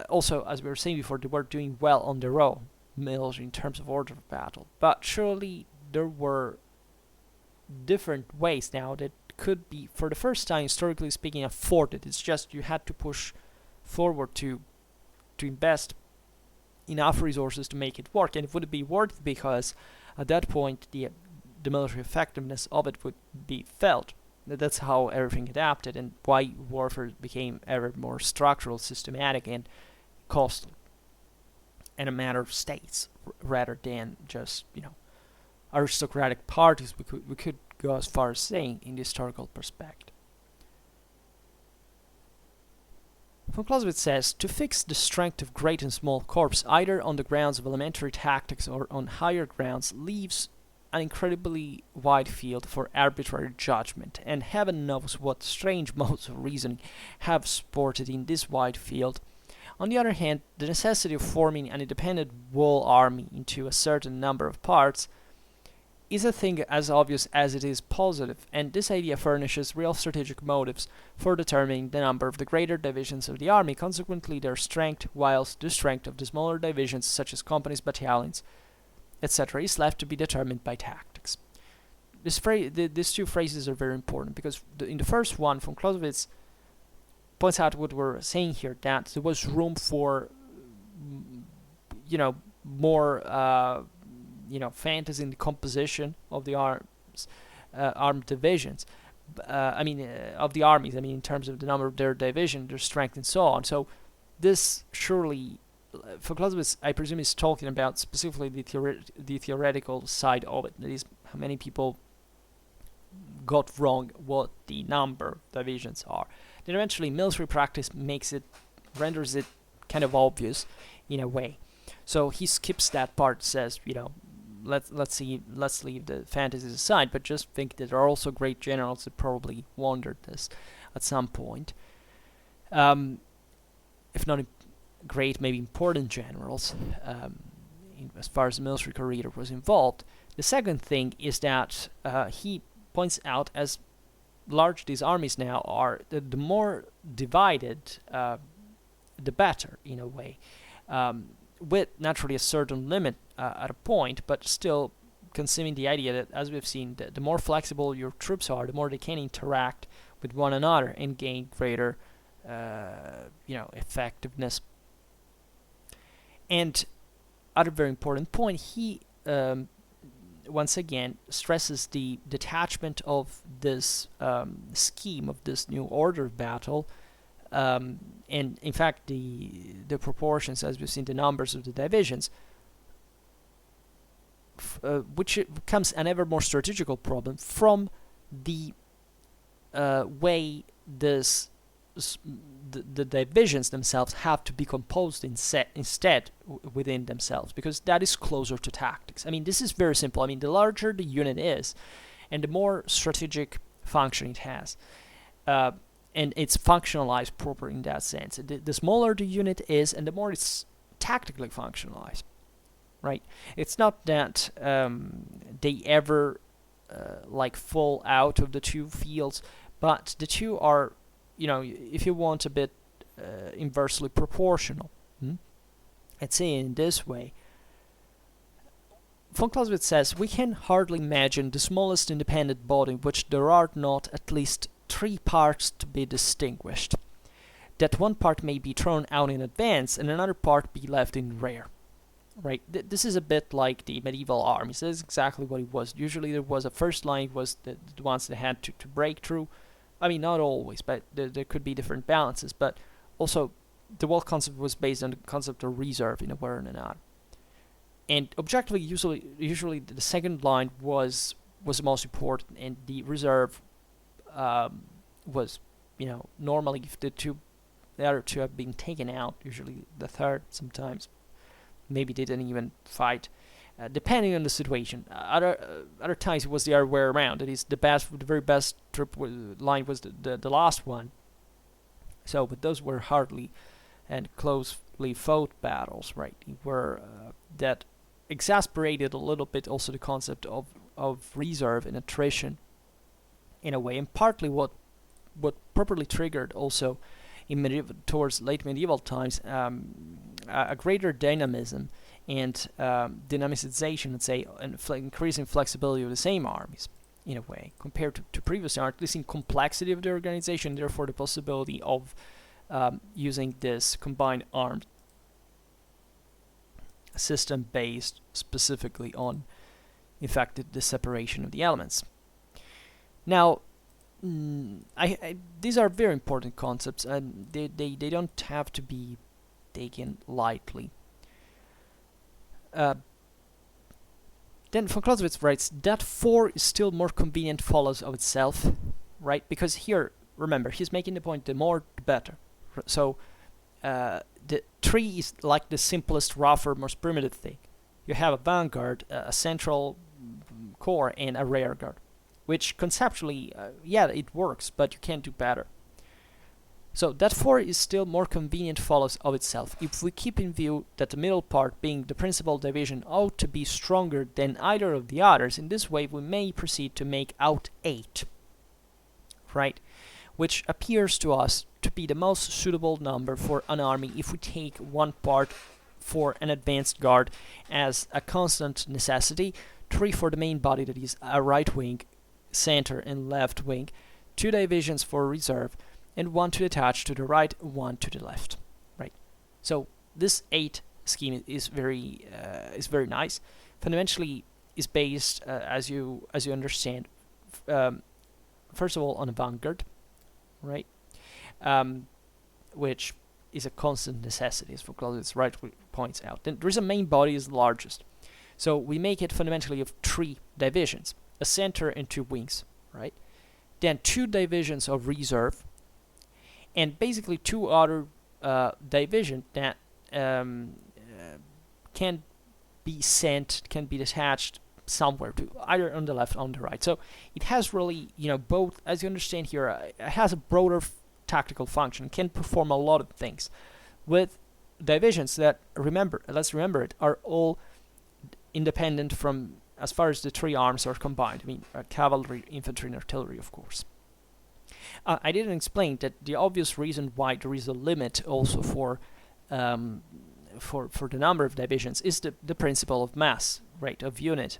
Also, as we were saying before, they were doing well on their own, military in terms of order of battle. But surely there were different ways now that could be, for the first time, historically speaking, afforded. It's just you had to push forward to invest enough resources to make it work, and it would be worth it because at that point the military effectiveness of it would be felt. That's how everything adapted, and why warfare became ever more structural, systematic, and costly, and a matter of states rather than just aristocratic parties. We could go as far as saying in the historical perspective. Von Clausewitz says, to fix the strength of great and small corps, either on the grounds of elementary tactics or on higher grounds, leaves an incredibly wide field for arbitrary judgment, and heaven knows what strange modes of reasoning have sported in this wide field. On the other hand, the necessity of forming an independent whole army into a certain number of parts is a thing as obvious as it is positive, and this idea furnishes real strategic motives for determining the number of the greater divisions of the army, consequently their strength, whilst the strength of the smaller divisions, such as companies, battalions, etc., is left to be determined by tactics. These two phrases are very important, because in the first one, von Clausewitz points out what we're saying here, that there was room for more fantasy in the composition of the armed divisions. Of the armies. In terms of the number of their division, their strength, and so on. So this surely, for Clausewitz, I presume, is talking about specifically the theoretical side of it. That is, how many people got wrong what the number of divisions are. Then eventually, military practice renders it kind of obvious in a way. So he skips that part, says, let's leave the fantasies aside, but just think that there are also great generals that probably wondered this at some point. If not great, maybe important generals, as far as the military career was involved. The second thing is that he points out, as large these armies now are, the more divided, the better, in a way. With naturally a certain limit at a point, but still conceiving the idea that, as we've seen, the more flexible your troops are, the more they can interact with one another and gain greater effectiveness. And other very important point, he once again stresses the detachment of this scheme, of this new order of battle, and in fact the proportions, as we've seen, the numbers of the divisions, which becomes an ever more strategical problem from the way the divisions themselves have to be composed instead within themselves, because that is closer to tactics. I mean, this is very simple. I mean, the larger the unit is, and the more strategic function it has, and it's functionalized proper in that sense. The smaller the unit is, and the more it's tactically functionalized, right? It's not that they ever like fall out of the two fields, but the two are, if you want, a bit inversely proportional. Let's say in this way. Von Clausewitz says, we can hardly imagine the smallest independent body in which there are not at least 3 parts to be distinguished. That one part may be thrown out in advance and another part be left in rear. Right? This is a bit like the medieval armies. This is exactly what it was. Usually there was a first line, was the ones that had to break through. I mean, not always, but there could be different balances. But also, the whole concept was based on the concept of reserve in a way or another. And objectively, usually the second line was the most important, and the reserve was, normally if the other two have been taken out, usually the third sometimes, maybe they didn't even fight, depending on the situation. Other times it was the other way around. That is, the very best line was the last one. So, but those were hardly and closely fought battles, right? Were that exasperated a little bit also the concept of reserve and attrition in a way, and partly what properly triggered also towards late medieval times a greater dynamism and dynamicization, let's say, and increasing flexibility of the same armies in a way compared to previous, or at least in complexity of the organization, therefore the possibility of using this combined armed system based specifically on, in fact, the separation of the elements. Now, these are very important concepts, and they don't have to be taken lightly. Then von Clausewitz writes that 4 is still more convenient follows of itself, right? Because here, remember, he's making the point, the more the better. So the 3 is like the simplest, rougher, most primitive thing. You have a vanguard, a central core, and a rear guard, which conceptually, it works, but you can't do better. So that 4 is still more convenient follows of itself. If we keep in view that the middle part, being the principal division, ought to be stronger than either of the others, in this way we may proceed to make out 8, right? Which appears to us to be the most suitable number for an army if we take one part for an advanced guard as a constant necessity, 3 for the main body, that is a right wing, center and left wing, 2 divisions for reserve, and 1 to detach to the right, 1 to the left, right? So this 8 scheme is very nice. Fundamentally, is based, as you understand, first of all on a vanguard, right? Which is a constant necessity, as von Clausewitz rightly points out. Then there is a main body is the largest, so we make it fundamentally of 3 divisions, a center and 2 wings, right? Then 2 divisions of reserve, and basically 2 other divisions that can be sent, can be detached somewhere to either on the left or on the right. So it has really, both, as you understand here, it has a broader tactical function, can perform a lot of things with divisions that, let's remember it, are all independent from, as far as the 3 arms are combined. I mean, cavalry, infantry, and artillery, of course. I didn't explain that the obvious reason why there is a limit also for the number of divisions is the principle of mass, right, of unity,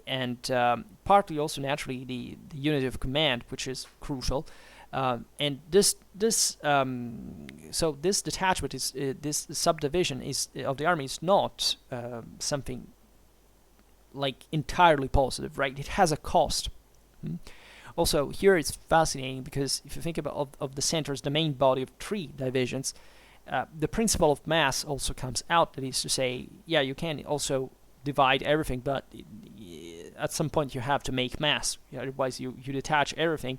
and partly also naturally the unity of command, which is crucial. And this detachment is this subdivision is of the army is not something like entirely positive, right? It has a cost. Also, here it's fascinating because if you think about of the centers, the main body of 3 divisions, the principle of mass also comes out. That is to say, you can also divide everything, but at some point you have to make mass. Otherwise, you detach everything.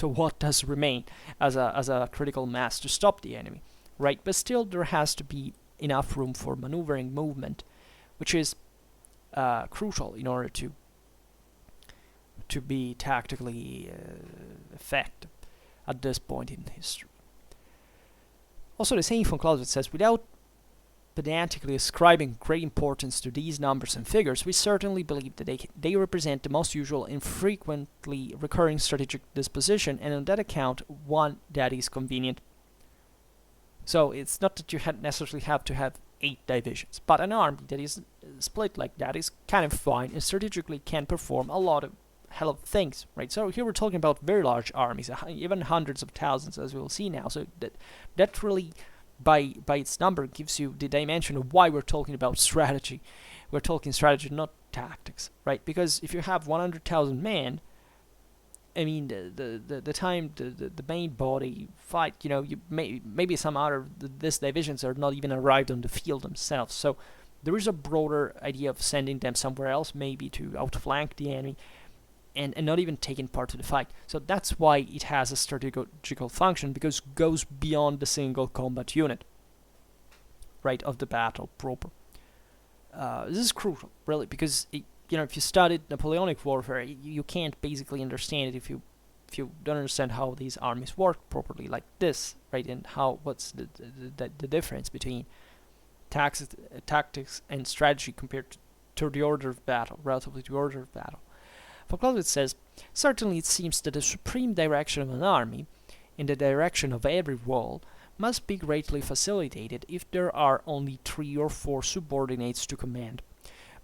So what does remain as a critical mass to stop the enemy, right? But still, there has to be enough room for maneuvering movement, which is crucial in order to be tactically effective at this point in history. Also, the saying from Clausewitz says, without pedantically ascribing great importance to these numbers and figures, we certainly believe that they represent the most usual and frequently recurring strategic disposition, and on that account, one that is convenient. So it's not that you necessarily have to have 8 divisions, but an army that is split like that is kind of fine and strategically can perform a lot of hell of things, right? So here we're talking about very large armies, even hundreds of thousands, as we'll see now. So that really, by its number, gives you the dimension of why we're talking about strategy. We're talking strategy, not tactics, right? Because if you have 100,000 men, I mean, the time the main body fight, you know, maybe some other these divisions are not even arrived on the field themselves. So there is a broader idea of sending them somewhere else, maybe to outflank the enemy, and not even taking part in the fight. So that's why it has a strategical function, because it goes beyond the single combat unit, right, of the battle proper. This is crucial, really, because if you studied Napoleonic warfare, you can't basically understand it if you don't understand how these armies work properly, like this, right? And what's the difference between tactics and strategy compared to the order of battle, relatively to the order of battle. Von Clausewitz says, certainly it seems that the supreme direction of an army, in the direction of every wall, must be greatly facilitated if there are only 3 or 4 subordinates to command.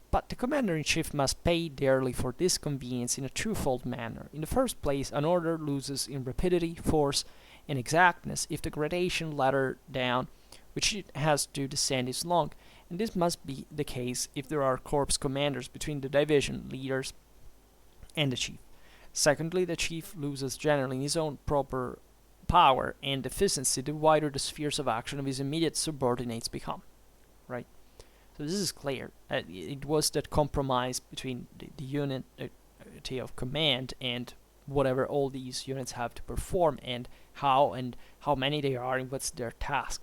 But the commander-in-chief must pay dearly for this convenience in a twofold manner. In the first place, an order loses in rapidity, force, and exactness if the gradation ladder down which it has to descend is long, and this must be the case if there are corps commanders between the division leaders and the chief. Secondly, the chief loses generally in his own proper power and efficiency the wider the spheres of action of his immediate subordinates become, right? So this is clear. It was that compromise between the unity of command and whatever all these units have to perform, and how many they are and what's their task.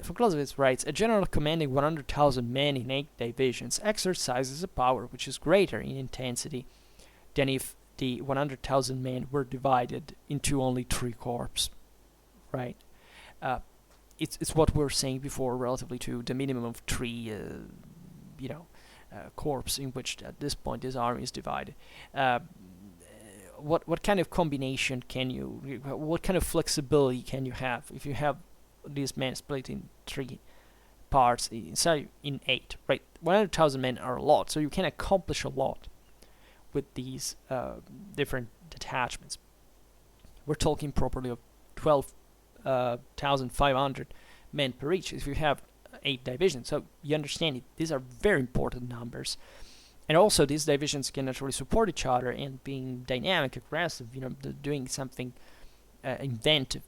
Von Clausewitz writes, a general commanding 100,000 men in 8 divisions exercises a power which is greater in intensity than if the 100,000 men were divided into only 3 corps, right? It's what we were saying before, relatively to the minimum of 3, corps in which at this point this army is divided. What kind of combination what kind of flexibility can you have if you have these men split in 3 parts instead in 8, right? 100,000 men are a lot, so you can accomplish a lot with these different detachments. We're talking properly of 12,500 men per each if you have 8 divisions. So you understand it. These are very important numbers. And also these divisions can naturally support each other and being dynamic, aggressive, doing something inventive.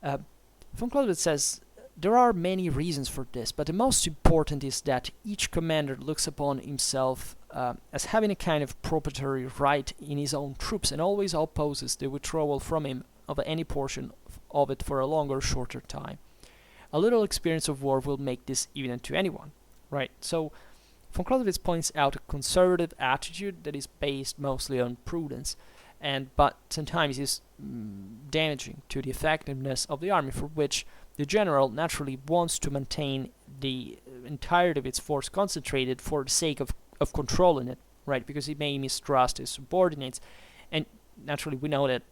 Von Clausewitz says, there are many reasons for this, but the most important is that each commander looks upon himself as having a kind of proprietary right in his own troops and always opposes the withdrawal from him of any portion of it for a longer or shorter time. A little experience of war will make this evident to anyone, right? So von Clausewitz points out a conservative attitude that is based mostly on prudence, but sometimes is damaging to the effectiveness of the army, for which the general naturally wants to maintain the entirety of its force concentrated for the sake of controlling it, right? Because he may mistrust his subordinates, and naturally we know that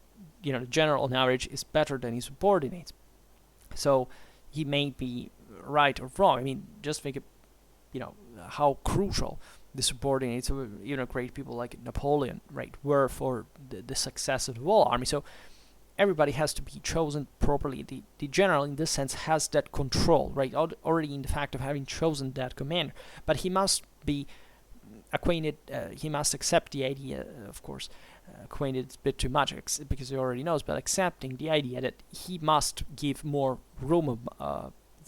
the general on average is better than his subordinates. So he may be right or wrong. I mean, just think of, how crucial the subordinates of great people like Napoleon, right, were for the success of the whole army. So everybody has to be chosen properly. The general, in this sense, has that control, right, already in the fact of having chosen that commander. But he must be acquainted, he must accept the idea, of course, acquainted is a bit too much because he already knows, but accepting the idea that he must give more room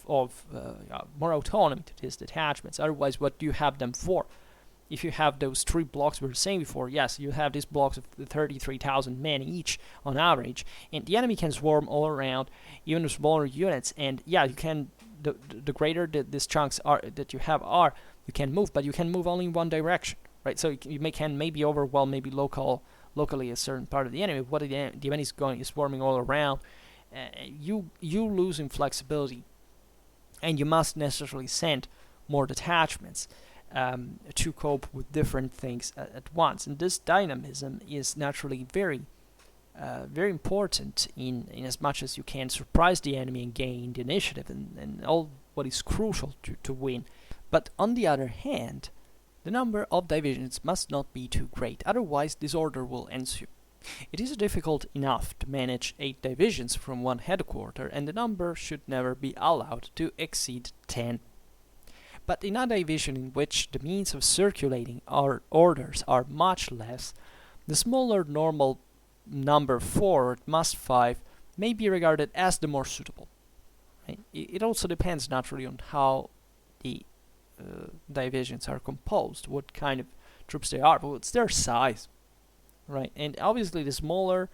of more autonomy to his detachments. Otherwise, what do you have them for? if you have those 3 blocks we were saying before, yes, you have these blocks of 33,000 men each on average, and the enemy can swarm all around, even with smaller units, and yeah, you can, the greater these chunks are that you have are, you can move, but you can move only in one direction, right? So you can maybe overwhelm maybe locally a certain part of the enemy. What the enemy is swarming all around, you lose in flexibility, and you must necessarily send more detachments to cope with different things at once. And this dynamism is naturally very important in as much as you can surprise the enemy and gain the initiative and all what is crucial to win. But on the other hand, the number of divisions must not be too great, otherwise disorder will ensue. It is difficult enough to manage 8 divisions from one headquarter, and the number should never be allowed to exceed 10. But in a division in which the means of circulating our orders are much less, the smaller normal number 4 at most 5 may be regarded as the more suitable. Right? It also depends naturally on how the divisions are composed, what kind of troops they are, but what's their size, right? And obviously the smaller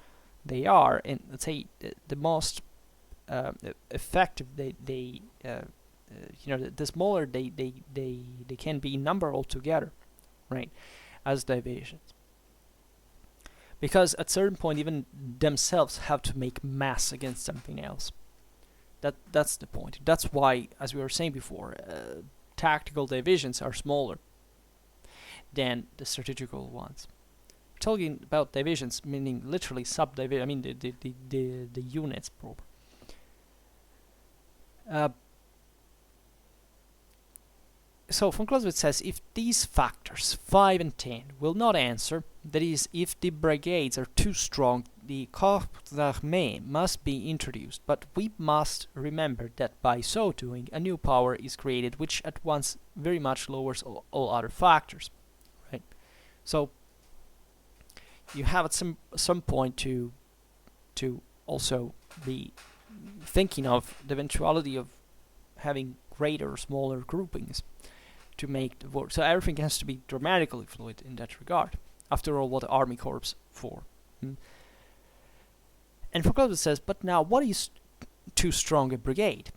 they are, and let's say the most effective the smaller they can be in number altogether, right, as divisions, because at certain point even themselves have to make mass against something else. That's the point. That's why, as we were saying before, tactical divisions are smaller than the strategical ones. We're talking about divisions, meaning literally subdivision. I mean the units proper. So von Clausewitz says, if these factors 5 and 10 will not answer, that is, if the brigades are too strong, the corps d'armée must be introduced, but we must remember that by so doing a new power is created which at once very much lowers all other factors, right? So you have at some point to also be thinking of the eventuality of having greater or smaller groupings to make the work. So everything has to be dramatically fluid in that regard. After all, what army corps for? And von Clausewitz says, but now what is too strong a brigade?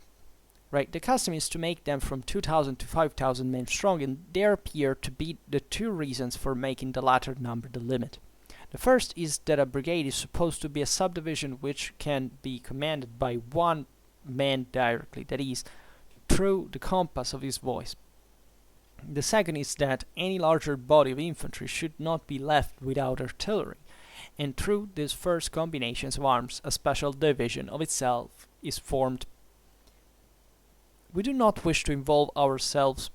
Right, the custom is to make them from 2,000 to 5,000 men strong, and there appear to be the 2 reasons for making the latter number the limit. The first is that a brigade is supposed to be a subdivision which can be commanded by one man directly, that is, through the compass of his voice. The second is that any larger body of infantry should not be left without artillery, and through these first combinations of arms a special division of itself is formed. We do not wish to involve ourselves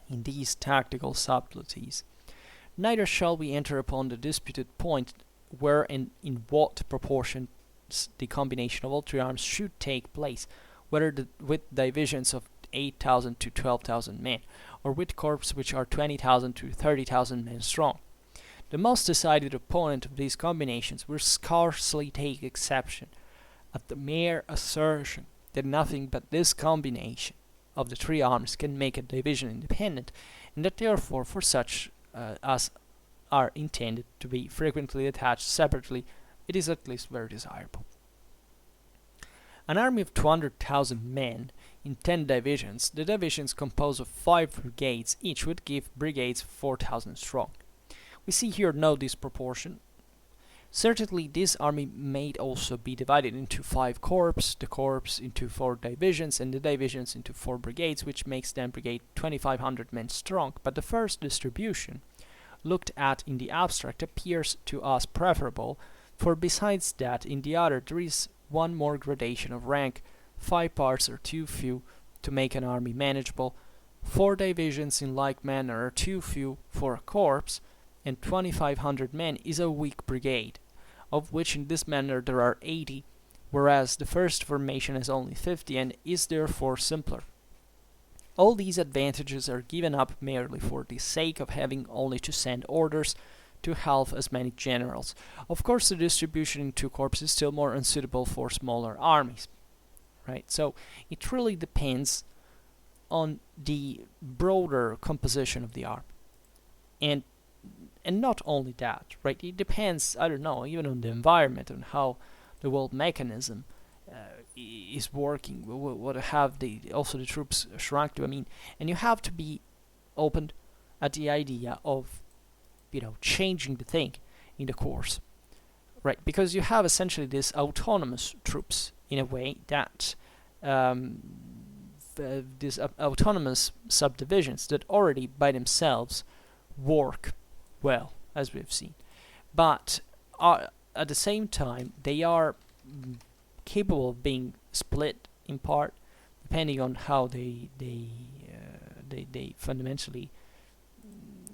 in these tactical subtleties. Neither shall we enter upon the disputed point where and in what proportion the combination of all 3 arms should take place, whether with divisions of 8,000 to 12,000 men, or with corps which are 20,000 to 30,000 men strong. The most decided opponent of these combinations will scarcely take exception at the mere assertion that nothing but this combination of the 3 arms can make a division independent, and that therefore for such as are intended to be frequently attached separately, it is at least very desirable. An army of 200,000 men in 10 divisions, the divisions composed of 5 brigades each would give brigades 4,000 strong. We see here no disproportion. Certainly this army may also be divided into 5 corps, the corps into 4 divisions, and the divisions into 4 brigades, which makes them brigade 2,500 men strong, but the first distribution, looked at in the abstract, appears to us preferable, for besides that in the other there is one more gradation of rank. 5 parts are too few to make an army manageable, 4 divisions in like manner are too few for a corps, and 2,500 men is a weak brigade, of which in this manner there are 80, whereas the first formation has only 50 and is therefore simpler. All these advantages are given up merely for the sake of having only to send orders to half as many generals. Of course the distribution in 2 corps is still more unsuitable for smaller armies. Right? So it really depends on the broader composition of the army. and not only that, right? It depends, I don't know, even on the environment, on how the world mechanism is working. What have the troops shrunk to? I mean, and you have to be open at the idea of changing the thing in the course, right? Because you have essentially these autonomous troops in a way that these autonomous subdivisions that already by themselves work well, as we've seen, but at the same time they are capable of being split in part depending on how they fundamentally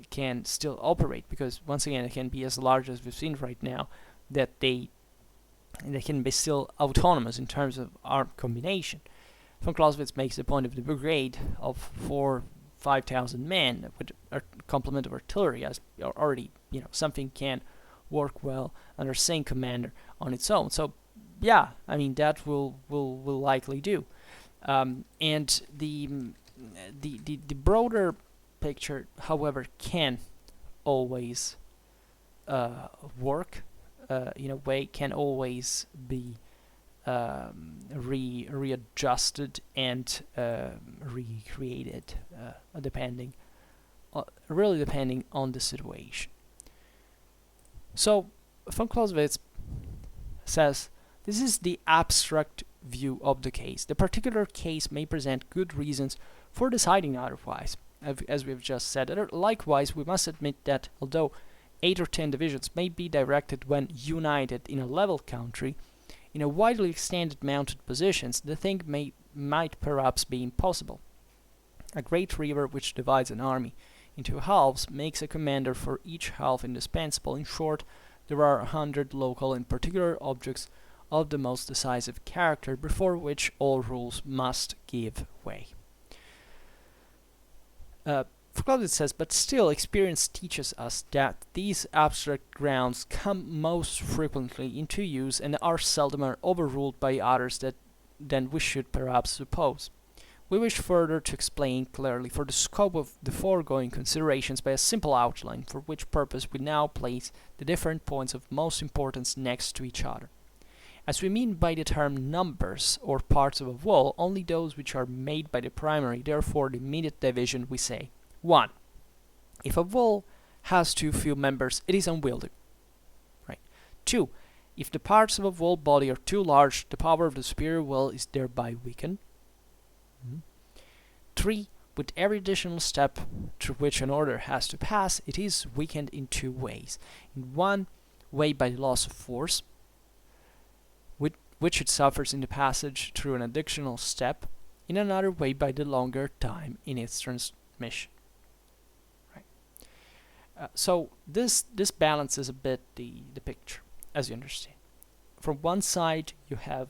can still operate, because once again it can be as large as we've seen right now, that they can be still autonomous in terms of arm combination. Von Clausewitz makes the point of the brigade of 4,000-5,000 men with a complement of artillery as already something can work well under same commander on its own. So yeah, I mean that will likely do, and the broader picture, however, can always work in a way, can always be readjusted and recreated, depending on the situation. So von Clausewitz says this is the abstract view of the case. The particular case may present good reasons for deciding otherwise, as we've just said. Likewise, we must admit that although 8 or 10 divisions may be directed when united in a level country, in a widely extended mounted positions, the thing might perhaps be impossible. A great river which divides an army into halves makes a commander for each half indispensable. In short, there are 100 local and particular objects of the most decisive character before which all rules must give way. Clausewitz says, but still experience teaches us that these abstract grounds come most frequently into use and are seldomer overruled by others than we should perhaps suppose. We wish further to explain clearly for the scope of the foregoing considerations by a simple outline, for which purpose we now place the different points of most importance next to each other. As we mean by the term numbers or parts of a wall only those which are made by the primary, therefore the immediate division, we say 1. If a wall has too few members, it is unwieldy. Right. 2. If the parts of a wall body are too large, the power of the superior wall is thereby weakened. 3. With every additional step through which an order has to pass, it is weakened in 2 ways. In one way by the loss of force, which it suffers in the passage through an additional step, in another way by the longer time in its transmission. So this balances a bit the picture, as you understand. From one side, you have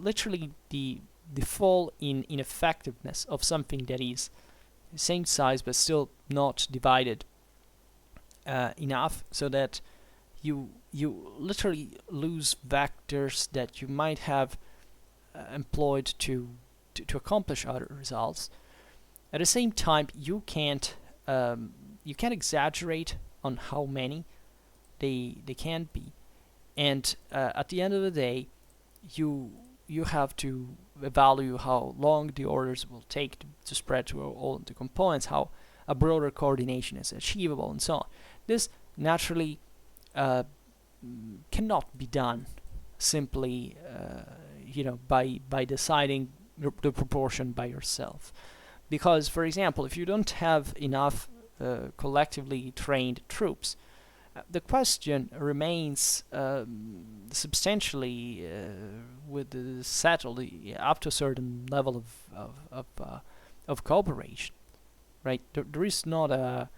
literally the fall in ineffectiveness of something that is the same size but still not divided enough, so that you literally lose vectors that you might have employed to accomplish other results. At the same time, you can't exaggerate on how many they can be, and at the end of the day, you have to evaluate how long the orders will take to spread to all the components, how a broader coordination is achievable, and so on. This naturally cannot be done simply, by deciding the proportion by yourself. Because, for example, if you don't have enough collectively trained troops, the question remains substantially settled up to a certain level of cooperation, right? There is not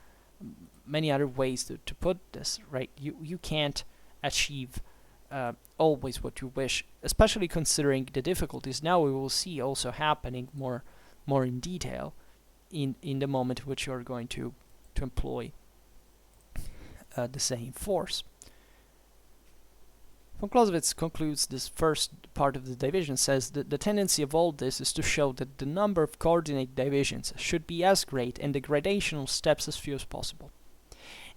many other ways to put this, right? You can't achieve always what you wish, especially considering the difficulties now we will see also happening more in detail in the moment in which you are going to employ the same force. Von Clausewitz concludes this first part of the division, says that the tendency of all this is to show that the number of coordinate divisions should be as great and the gradational steps as few as possible.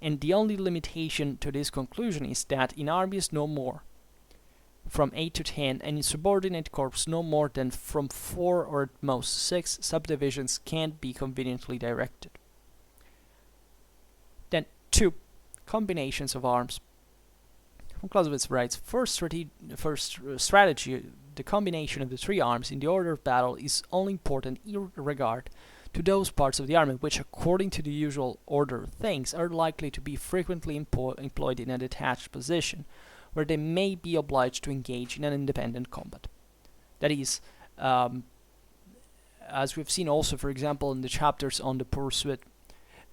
And the only limitation to this conclusion is that in armies no more from 8 to 10, and in subordinate corps no more than from 4 or at most 6 subdivisions can be conveniently directed. Then 2. Combinations of arms. Von Clausewitz writes, first strategy, the combination of the 3 arms in the order of battle is only important in regard to those parts of the army which, according to the usual order of things, are likely to be frequently employed in a detached position, where they may be obliged to engage in an independent combat. That is, as we've seen also, for example, in the chapters on the pursuit,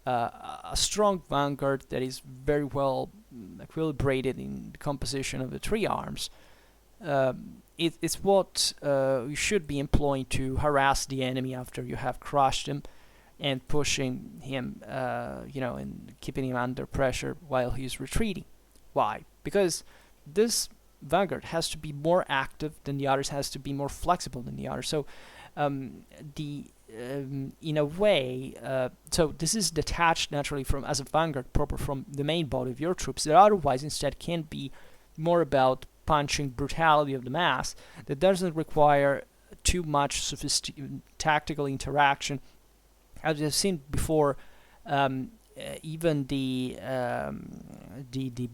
a strong vanguard that is very well equilibrated in the composition of the 3 arms. It's what you should be employing to harass the enemy after you have crushed him, and pushing him, and keeping him under pressure while he's retreating. Why? Because this vanguard has to be more active than the others, has to be more flexible than the others. So, in a way, so this is detached naturally from, as a vanguard proper, from the main body of your troops, that otherwise instead can be more about punching brutality of the mass, that doesn't require too much tactical interaction. As we've seen before, even the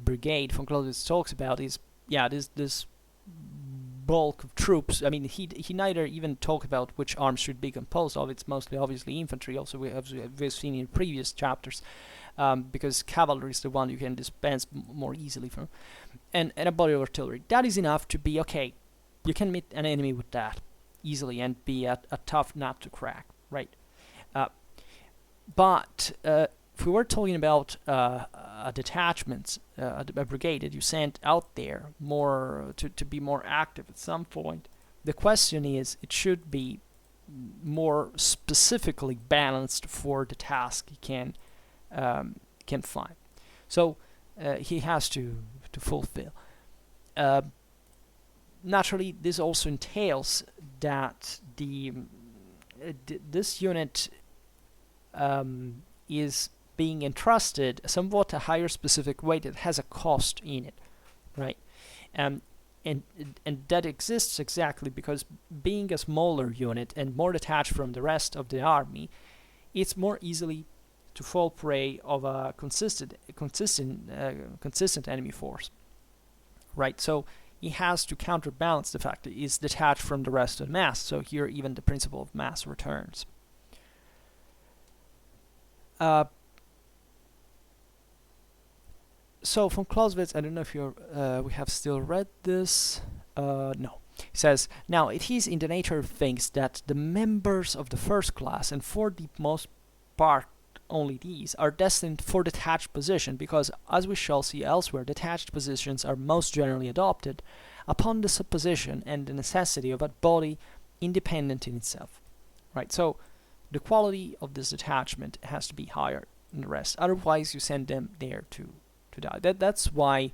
brigade von Clausewitz talks about is this bulk of troops. I mean, he neither even talk about which arms should be composed of. It's mostly obviously infantry. Also, we've seen in previous chapters, because cavalry is the one you can dispense more easily from, and a body of artillery. That is enough to be okay. You can meet an enemy with that easily and be a tough nut to crack, right? But if we were talking about a detachment, a brigade that you sent out there more to be more active at some point, the question is, it should be more specifically balanced for the task he can find. So he has to fulfill. Naturally, this also entails that this unit is being entrusted somewhat a higher specific weight that has a cost in it, right? And that exists exactly because, being a smaller unit and more detached from the rest of the army, it's more easily to fall prey of a consistent enemy force, right? So he has to counterbalance the fact that it's detached from the rest of the mass. So here, even the principle of mass returns. So von Clausewitz, I don't know if we have still read this. No. He says, now it is in the nature of things that the members of the first class, and for the most part only these, are destined for detached position, because, as we shall see elsewhere, detached positions are most generally adopted upon the supposition and the necessity of a body independent in itself. Right? So the quality of this detachment has to be higher than the rest. Otherwise, you send them there to die. That's why.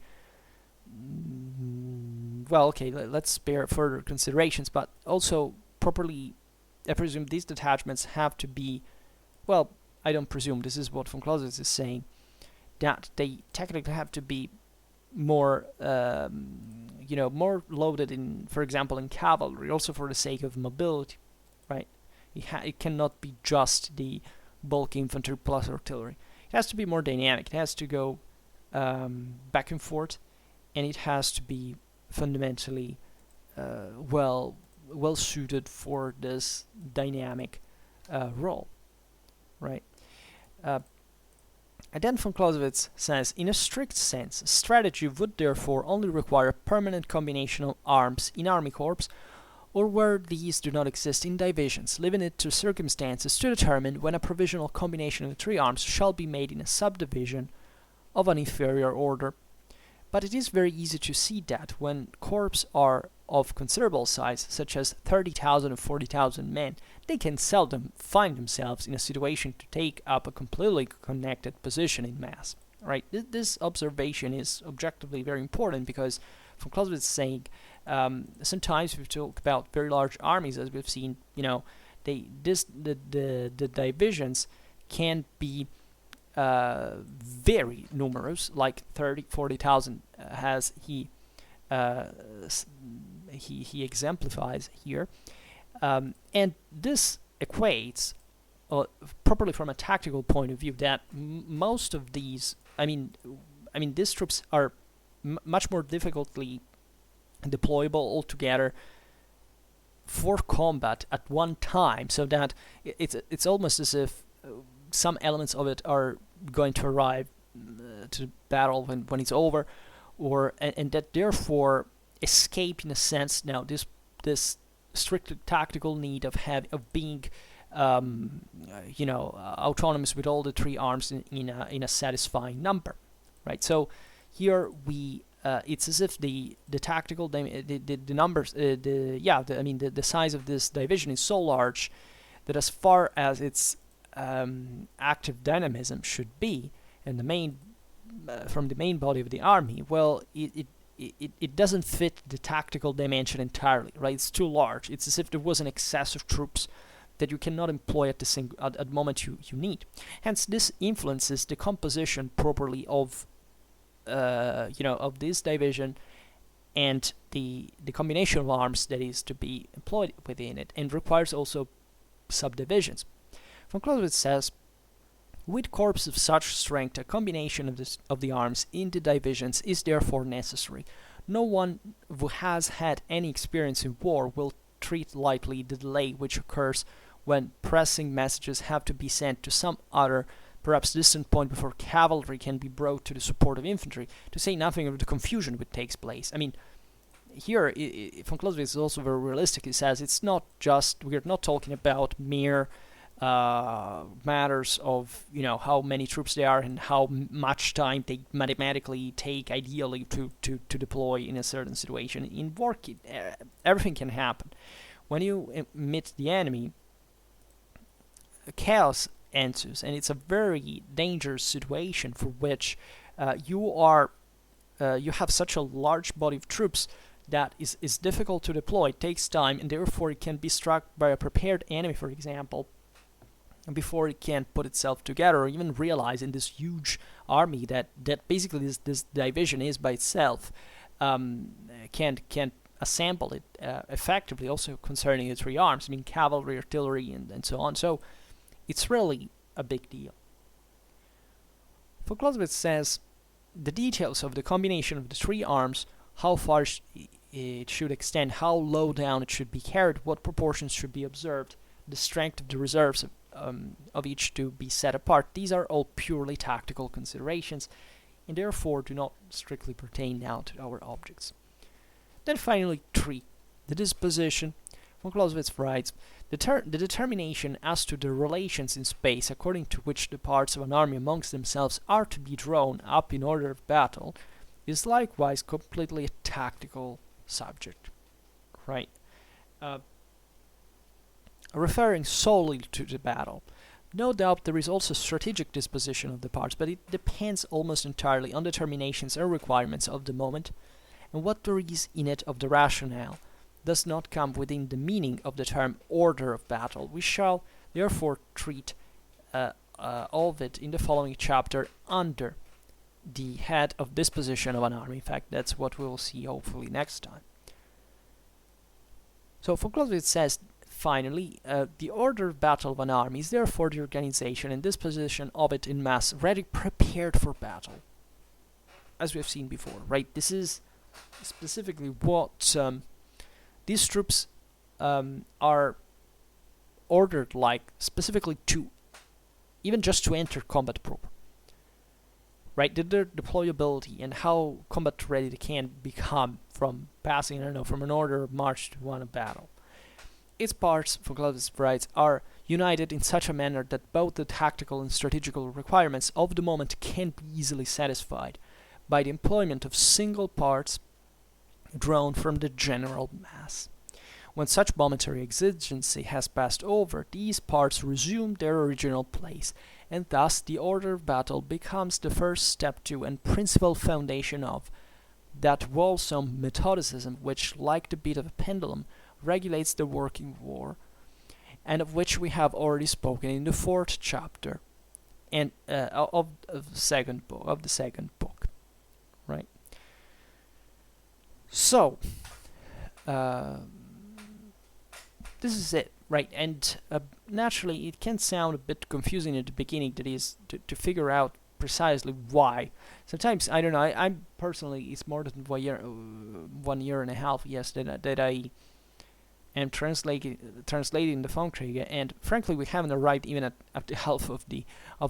Well, okay, let's spare further considerations, but also properly, I presume these detachments have to be, well, I don't presume, this is what von Clausewitz is saying, that they technically have to be more, more loaded in, for example, in cavalry, also for the sake of mobility, right? It cannot be just the bulk infantry plus artillery. It has to be more dynamic. It has to go back and forth, and it has to be fundamentally well suited for this dynamic role, right? And then von Clausewitz says, in a strict sense, strategy would therefore only require a permanent combination of arms in army corps, or where these do not exist, in divisions, leaving it to circumstances to determine when a provisional combination of the 3 arms shall be made in a subdivision of an inferior order. But it is very easy to see that when corps are of considerable size, such as 30,000 or 40,000 men, they can seldom find themselves in a situation to take up a completely connected position in mass. Right? This observation is objectively very important, because von Clausewitz is saying, sometimes we talk about very large armies, as we've seen. The divisions can be very numerous, like 30,000-40,000, as he exemplifies here, and this equates properly from a tactical point of view that most of these, these troops are much more difficultly deployable altogether for combat at one time, so that it's almost as if some elements of it are going to arrive to battle when it's over, and that therefore escape, in a sense, now this strictly tactical need of being autonomous with all the three arms in a satisfying number, right? So here it's as if the tactical the numbers the size of this division is so large that, as far as its active dynamism should be, and from the main body of the army, well, it doesn't fit the tactical dimension entirely, right? It's too large. It's as if there was an excess of troops that you cannot employ at the moment you need. Hence, this influences the composition properly of this division and the combination of arms that is to be employed within it, and requires also subdivisions. Von Clausewitz says, with corps of such strength, a combination of the arms in the divisions is therefore necessary. No one who has had any experience in war will treat lightly the delay which occurs when pressing messages have to be sent to some other, perhaps distant point before cavalry can be brought to the support of infantry, to say nothing of the confusion which takes place. Here, von Clausewitz is also very realistic. He says we're not talking about mere matters of how many troops there are and how much time they mathematically take ideally to deploy in a certain situation. In war, everything can happen. When you meet the enemy, chaos ensues, and it's a very dangerous situation for which you have such a large body of troops that is difficult to deploy. It takes time, and therefore it can be struck by a prepared enemy, for example, before it can put itself together, or even realize in this huge army that basically this division is by itself, can't assemble it effectively. Also concerning the three arms, cavalry, artillery, and so on. So it's really a big deal. Von Clausewitz says the details of the combination of the three arms, how far it should extend, how low down it should be carried, what proportions should be observed, the strength of the reserves of each to be set apart. These are all purely tactical considerations, and therefore do not strictly pertain now to our objects. Then finally, 3. The disposition. Von Clausewitz writes, the determination as to the relations in space according to which the parts of an army amongst themselves are to be drawn up in order of battle is likewise completely a tactical subject, right? Referring solely to the battle. No doubt there is also strategic disposition of the parts, but it depends almost entirely on determinations and requirements of the moment, and what there is in it of the rationale does not come within the meaning of the term order of battle. We shall therefore treat all of it in the following chapter under the head of disposition of an army. In fact, that's what we will see hopefully next time. So von Clausewitz says, finally, the order of battle of an army is therefore the organization and disposition of it in mass, ready prepared for battle, as we have seen before, right? This is specifically what these troops are ordered, like, specifically to, even just to enter combat proper, right? Their deployability and how combat ready they can become from passing, from an order of march to one of battle. Its parts, von Clausewitz writes, are united in such a manner that both the tactical and strategical requirements of the moment can be easily satisfied by the employment of single parts drawn from the general mass. When such momentary exigency has passed over, these parts resume their original place, and thus the order of battle becomes the first step to and principal foundation of that wholesome methodicism which, like the beat of a pendulum, regulates the working war, and of which we have already spoken in the 4th chapter and of the second book, right? So this is it, right? And naturally, it can sound a bit confusing at the beginning. That is to figure out precisely why. Sometimes I don't know. I'm personally, it's more than 1 year and a half. Yes, that I am translating the Vom Kriege, and frankly, we haven't arrived even at the half of the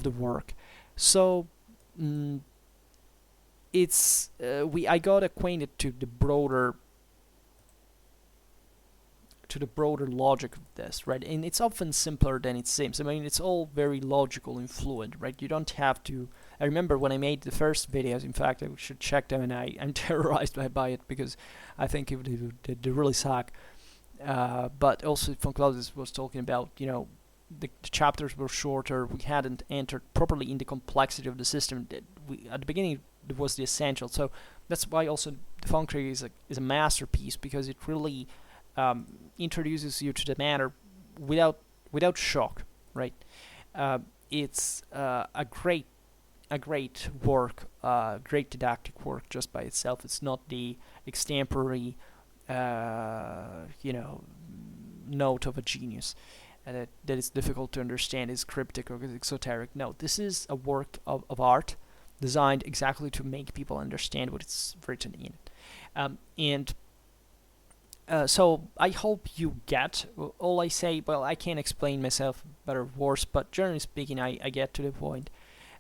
work. So I got acquainted to the broader logic of this, right? And it's often simpler than it seems. I mean, it's all very logical and fluid, right? You don't have to. I remember when I made the first videos. In fact, I should check them, and I'm terrorized by it because I think they really suck. But also, von Clausewitz was talking about, the chapters were shorter. We hadn't entered properly in the complexity of the system. At the beginning, it was the essential. So that's why also the Vom Kriege is a masterpiece, because it really introduces you to the matter without shock, right? It's a great work, great didactic work just by itself. It's not the extempore, note of a genius that is difficult to understand, is cryptic or exoteric. No, this is a work of art designed exactly to make people understand what it's written in. So I hope you get all I say. Well, I can't explain myself better or worse, but generally speaking, I get to the point.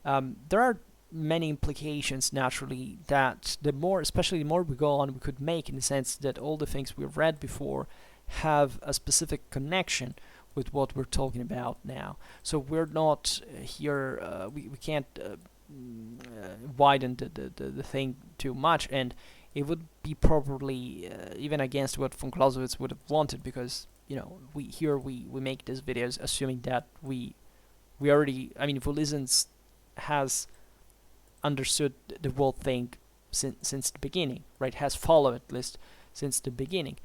There are many implications, naturally, that especially the more we go on, we could make, in the sense that all the things we've read before have a specific connection with what we're talking about now. So we're not here, we can't widen the thing too much, and it would be probably even against what von Clausewitz would have wanted, because we make these videos assuming that we already, I mean, Volizens has understood the whole thing since the beginning, right? Has followed at least since the beginning,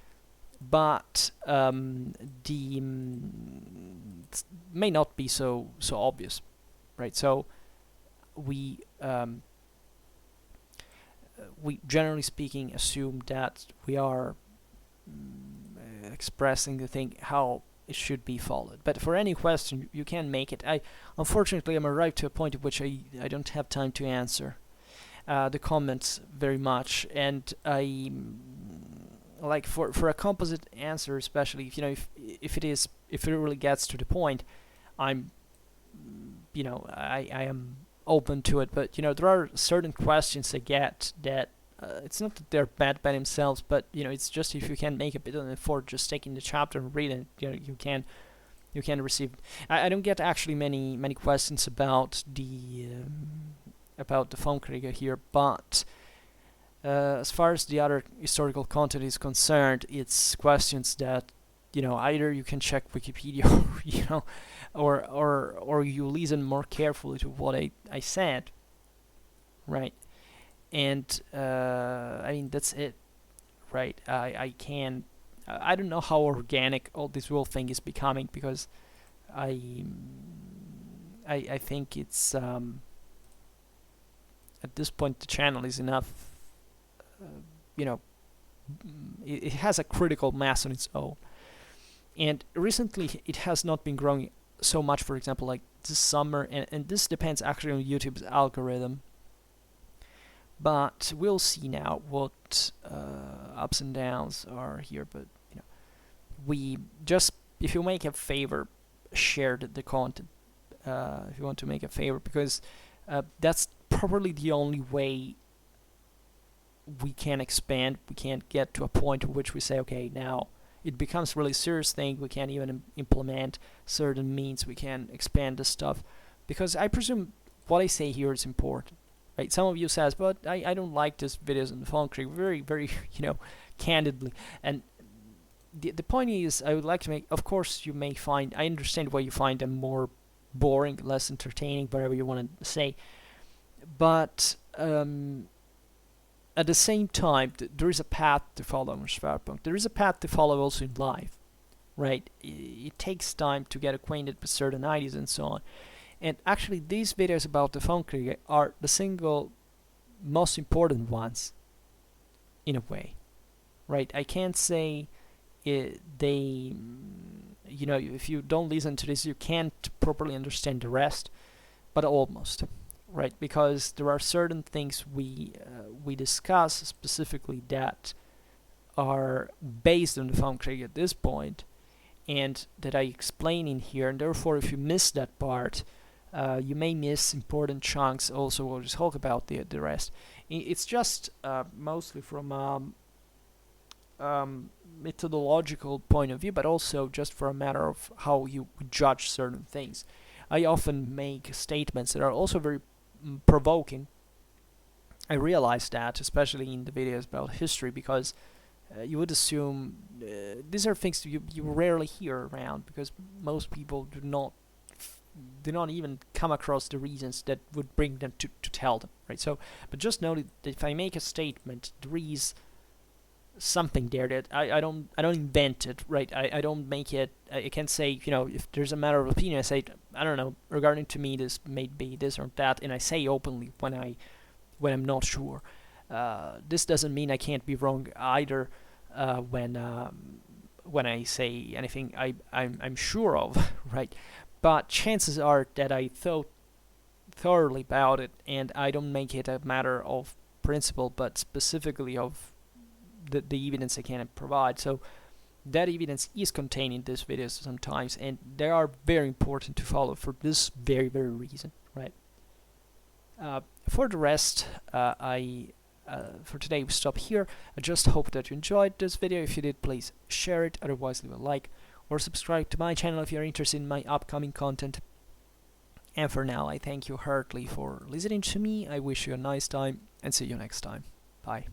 but may not be so obvious, right? So we generally speaking assume that we are expressing the thing how it should be followed. But for any question, you can make it. Unfortunately, I'm arrived to a point at which I don't have time to answer the comments very much, and I like for a composite answer, especially if it really gets to the point, I'm I am open to it. But there are certain questions I get that it's not that they're bad by themselves, but it's just if you can make a bit of an effort just taking the chapter and reading it, you can receive. I don't get actually many questions about the Vom Kriege here, but as far as the other historical content is concerned, it's questions that either you can check Wikipedia or you listen more carefully to what I said, right? And I mean, that's it, right? I don't know how organic all this whole thing is becoming, because I think it's at this point the channel is enough. It has a critical mass on its own, and recently it has not been growing so much. For example, like this summer, and this depends actually on YouTube's algorithm. But we'll see now what ups and downs are here. But we just, if you make a favor, share the content. If you want to make a favor, because that's probably the only way we can expand. We can't get to a point at which we say, okay, now it becomes really serious thing. We can't even implement certain means. We can expand the stuff, because I presume what I say here is important. Right? Some of you says, but I don't like this videos on the Vom Kriege, very, very, candidly. And the point is, I would like to make, of course, you may find, I understand why you find them more boring, less entertaining, whatever you want to say. But at the same time, there is a path to follow in Schwerpunkt. There is a path to follow also in life, right? It takes time to get acquainted with certain ideas and so on. And actually, these videos about the Vom Kriege are the single most important ones, in a way, right? I can't say they, you know, if you don't listen to this, you can't properly understand the rest, but almost, right? Because there are certain things we discuss specifically that are based on the Vom Kriege at this point, and that I explain in here, and therefore, if you miss that part, you may miss important chunks. Also, we'll just talk about the rest. It's just mostly from methodological point of view, but also just for a matter of how you judge certain things. I often make statements that are also very provoking. I realize that, especially in the videos about history, because you would assume these are things you rarely hear around, because most people do not even come across the reasons that would bring them to tell them, right? So, but just know that if I make a statement, there is something there that I don't invent it, right? I don't make it. I can't say, you know, if there's a matter of opinion, I say, I don't know, regarding to me this may be this or that, and I say openly when I'm not sure. This doesn't mean I can't be wrong either when I say anything I'm sure of, right? But chances are that I thought thoroughly about it, and I don't make it a matter of principle, but specifically of the evidence I can provide. So that evidence is contained in this video sometimes, and they are very important to follow for this very reason, right? For the rest, for today we stop here. I just hope that you enjoyed this video. If you did, please share it. Otherwise, leave a like or subscribe to my channel if you're interested in my upcoming content. And for now, I thank you heartily for listening to me. I wish you a nice time, and see you next time. Bye.